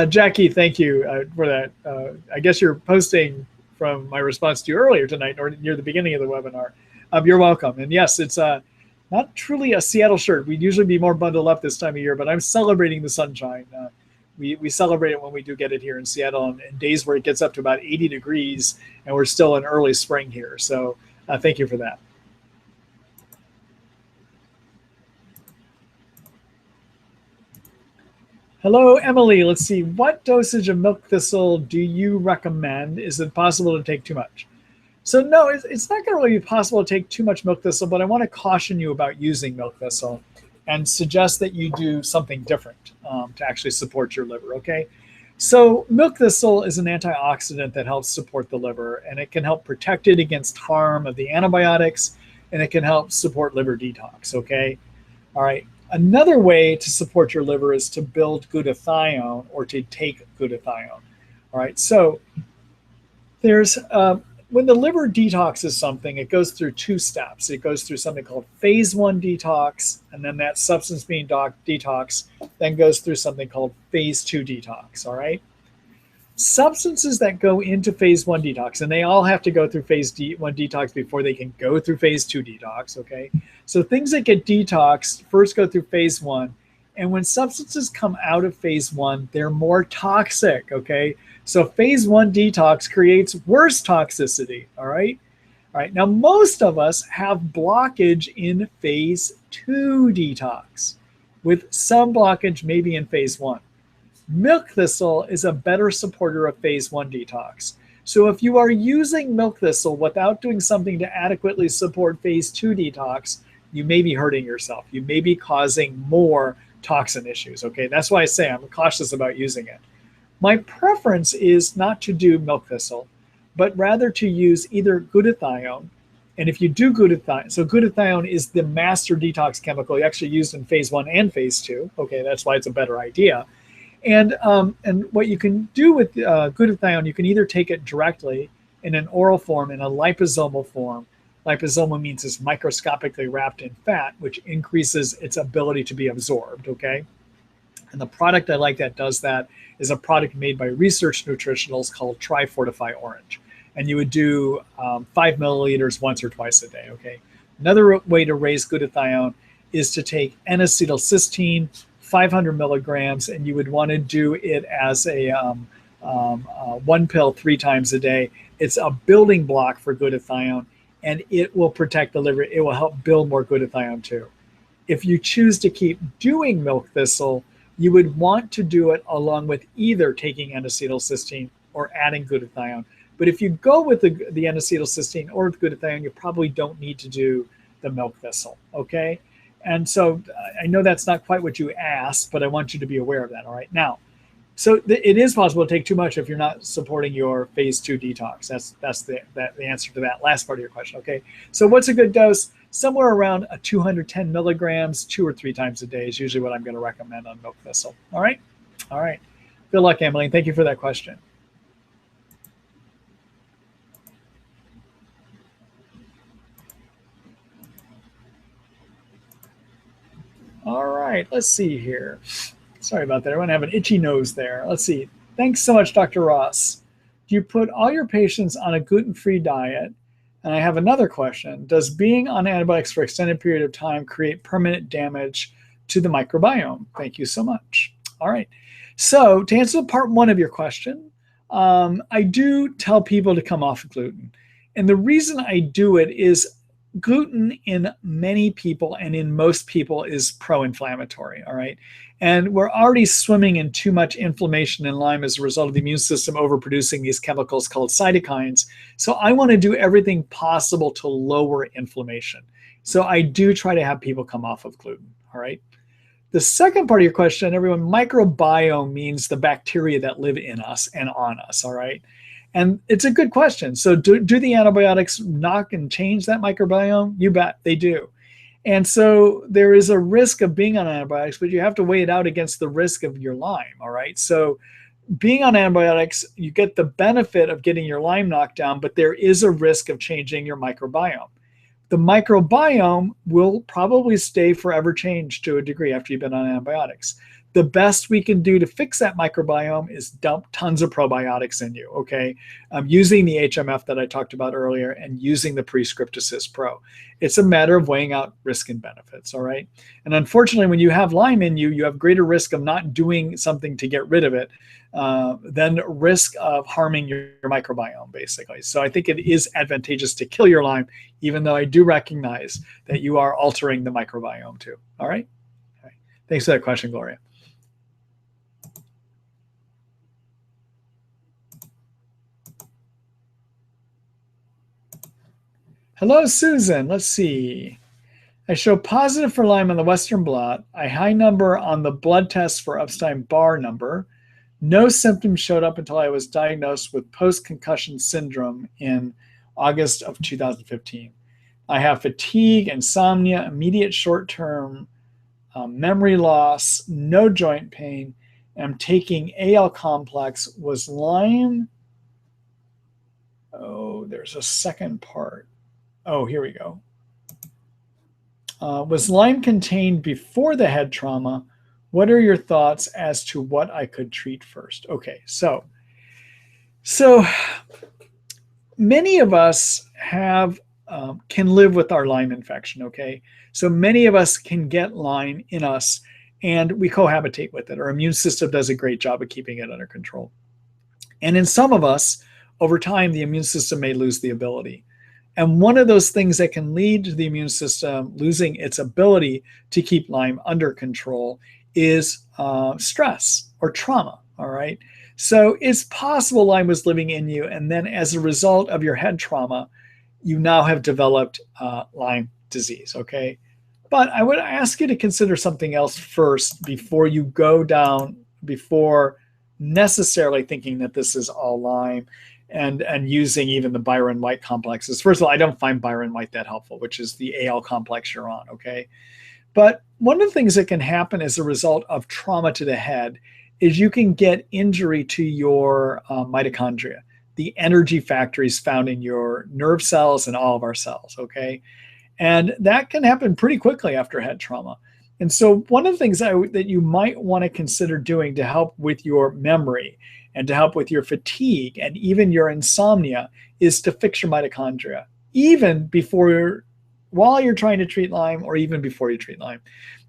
Jackie, thank you for that. I guess you're posting from my response to you earlier tonight or near the beginning of the webinar. You're welcome. And yes, it's not truly a Seattle shirt. We'd usually be more bundled up this time of year, but I'm celebrating the sunshine. We celebrate it when we do get it here in Seattle, and days where it gets up to about 80 degrees, and we're still in early spring here. So thank you for that. Hello, Emily. Let's see. What dosage of milk thistle do you recommend? Is it possible to take too much? So no, it's not going to really be possible to take too much milk thistle, but I want to caution you about using milk thistle and suggest that you do something different to actually support your liver, okay? So milk thistle is an antioxidant that helps support the liver, and it can help protect it against harm of the antibiotics, and it can help support liver detox, okay? All right. Another way to support your liver is to build glutathione or to take glutathione. All right, so there's when the liver detoxes something, it goes through 2 steps. It goes through something called phase 1 detox, and then that substance being detox then goes through something called phase 2 detox. All right. substances that go into phase 1 detox, and they all have to go through phase 1 detox before they can go through phase 2 detox, okay? So things that get detoxed first go through phase 1, and when substances come out of phase 1, they're more toxic, okay? So phase 1 detox creates worse toxicity, all right? All right, now most of us have blockage in phase 2 detox, with some blockage maybe in phase 1. Milk thistle is a better supporter of phase 1 detox. So if you are using milk thistle without doing something to adequately support phase 2 detox, you may be hurting yourself. You may be causing more toxin issues, okay? That's why I say I'm cautious about using it. My preference is not to do milk thistle, but rather to use either glutathione. And if you do glutathione, so glutathione is the master detox chemical you actually used in phase 1 and phase 2. Okay, that's why it's a better idea. And what you can do with glutathione, you can either take it directly in an oral form, in a liposomal form. Liposomal means it's microscopically wrapped in fat, which increases its ability to be absorbed, okay? And the product I like that does that is a product made by Research Nutritionals called Tri-Fortify Orange. And you would do 5 milliliters once or twice a day, okay? Another way to raise glutathione is to take N-acetylcysteine, 500 milligrams, and you would want to do it as a one pill 3 times a day. It's a building block for glutathione, and it will protect the liver. It will help build more glutathione too. If you choose to keep doing milk thistle, you would want to do it along with either taking N-acetylcysteine or adding glutathione. But if you go with the N-acetylcysteine or with glutathione, you probably don't need to do the milk thistle, okay? And so I know that's not quite what you asked, but I want you to be aware of that, all right? Now, so it is possible to take too much if you're not supporting your phase 2 detox. That's the answer to that last part of your question, okay? So what's a good dose? Somewhere around 210 milligrams, 2 or 3 times a day is usually what I'm going to recommend on milk thistle, all right? All right. Good luck, Emily. Thank you for that question. All right, let's see here. Sorry about that. I want to have an itchy nose there. Let's see. Thanks so much, Dr. Ross. Do you put all your patients on a gluten-free diet? And I have another question. Does being on antibiotics for extended period of time create permanent damage to the microbiome? Thank you so much. All right. So to answer part 1 of your question, I do tell people to come off gluten. And the reason I do it is gluten in many people and in most people is pro-inflammatory, all right? And we're already swimming in too much inflammation and Lyme as a result of the immune system overproducing these chemicals called cytokines. So I want to do everything possible to lower inflammation. So I do try to have people come off of gluten, all right? The second part of your question, everyone, microbiome means the bacteria that live in us and on us, all right? And it's a good question. So do the antibiotics knock and change that microbiome? You bet they do. And so there is a risk of being on antibiotics, but you have to weigh it out against the risk of your Lyme, all right? So being on antibiotics, you get the benefit of getting your Lyme knocked down, but there is a risk of changing your microbiome. The microbiome will probably stay forever changed to a degree after you've been on antibiotics. The best we can do to fix that microbiome is dump tons of probiotics in you, okay? Using the HMF that I talked about earlier and using the Prescript Assist Pro. It's a matter of weighing out risk and benefits, all right? And unfortunately, when you have Lyme in you, you have greater risk of not doing something to get rid of it than risk of harming your microbiome, basically. So I think it is advantageous to kill your Lyme, even though I do recognize that you are altering the microbiome too, all right? Okay. Thanks for that question, Gloria. Hello, Susan. Let's see. I show positive for Lyme on the Western blot. A high number on the blood test for Epstein-Barr number. No symptoms showed up until I was diagnosed with post-concussion syndrome in August of 2015. I have fatigue, insomnia, immediate short-term memory loss, no joint pain. I'm taking AL complex. Was Lyme? Oh, there's a second part. Oh, here we go. Was Lyme contained before the head trauma? What are your thoughts as to what I could treat first? Okay, so So many of us have can live with our Lyme infection, okay? So many of us can get Lyme in us and we cohabitate with it. Our immune system does a great job of keeping it under control. And in some of us, over time, the immune system may lose the ability. And one of those things that can lead to the immune system losing its ability to keep Lyme under control is stress or trauma, all right? So it's possible Lyme was living in you, and then as a result of your head trauma, you now have developed Lyme disease, okay? But I would ask you to consider something else first before you go down, before necessarily thinking that this is all Lyme and using even the Byron White complexes. First of all, I don't find Byron White that helpful, which is the AL complex you're on, okay? But one of the things that can happen as a result of trauma to the head is you can get injury to your mitochondria, the energy factories found in your nerve cells and all of our cells, okay? And that can happen pretty quickly after head trauma. And so one of the things that you might want to consider doing to help with your memory and to help with your fatigue and even your insomnia is to fix your mitochondria, even while you're trying to treat Lyme or even before you treat Lyme.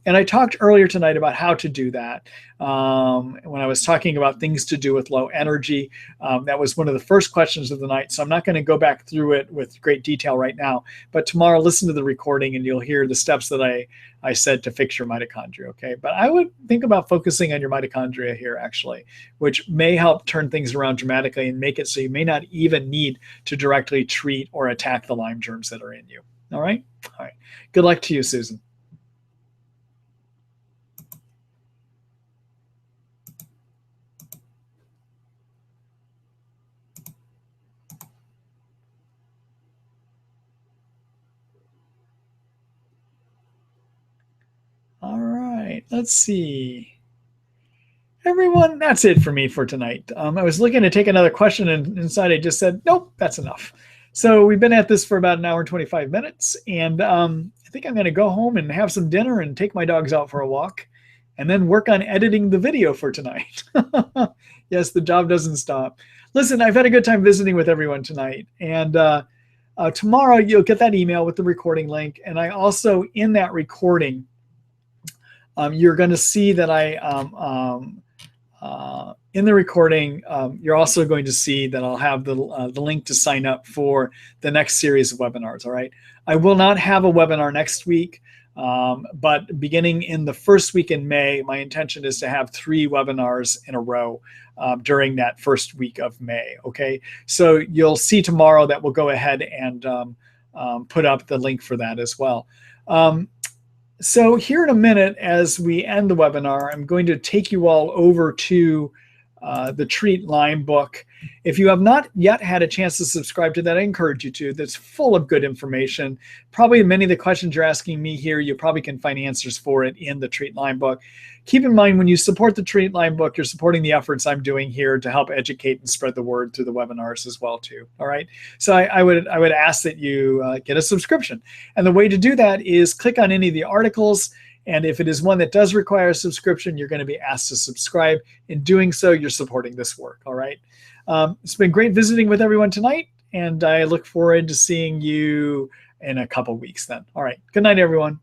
And I talked earlier tonight about how to do that when I was talking about things to do with low energy. That was one of the first questions of the night. So I'm not going to go back through it with great detail right now. But tomorrow, listen to the recording and you'll hear the steps that I said to fix your mitochondria, okay? But I would think about focusing on your mitochondria here, actually, which may help turn things around dramatically and make it so you may not even need to directly treat or attack the Lyme germs that are in you. All right? All right. Good luck to you, Susan. All right, let's see. Everyone, that's it for me for tonight. I was looking to take another question and inside I just said, nope, that's enough. So we've been at this for about an hour and 25 minutes. And I think I'm going to go home and have some dinner and take my dogs out for a walk and then work on editing the video for tonight. Yes, the job doesn't stop. Listen, I've had a good time visiting with everyone tonight. And tomorrow you'll get that email with the recording link. And I also, in that recording, you're going to see that in the recording, you're also going to see that I'll have the link to sign up for the next series of webinars, all right? I will not have a webinar next week, but beginning in the first week in May, my intention is to have 3 webinars in a row during that first week of May, okay? So you'll see tomorrow that we'll go ahead and put up the link for that as well. So here in a minute, as we end the webinar, I'm going to take you all over to the Treat Lyme book. If you have not yet had a chance to subscribe to that, I encourage you to. That's full of good information. Probably many of the questions you're asking me here, you probably can find answers for it in the Treat Lyme book. Keep in mind, when you support the Treat Lyme book, you're supporting the efforts I'm doing here to help educate and spread the word through the webinars as well, too. All right. So I would ask that you get a subscription. And the way to do that is click on any of the articles. And if it is one that does require a subscription, you're going to be asked to subscribe. In doing so, you're supporting this work. All right. It's been great visiting with everyone tonight. And I look forward to seeing you in a couple weeks then. All right. Good night, everyone.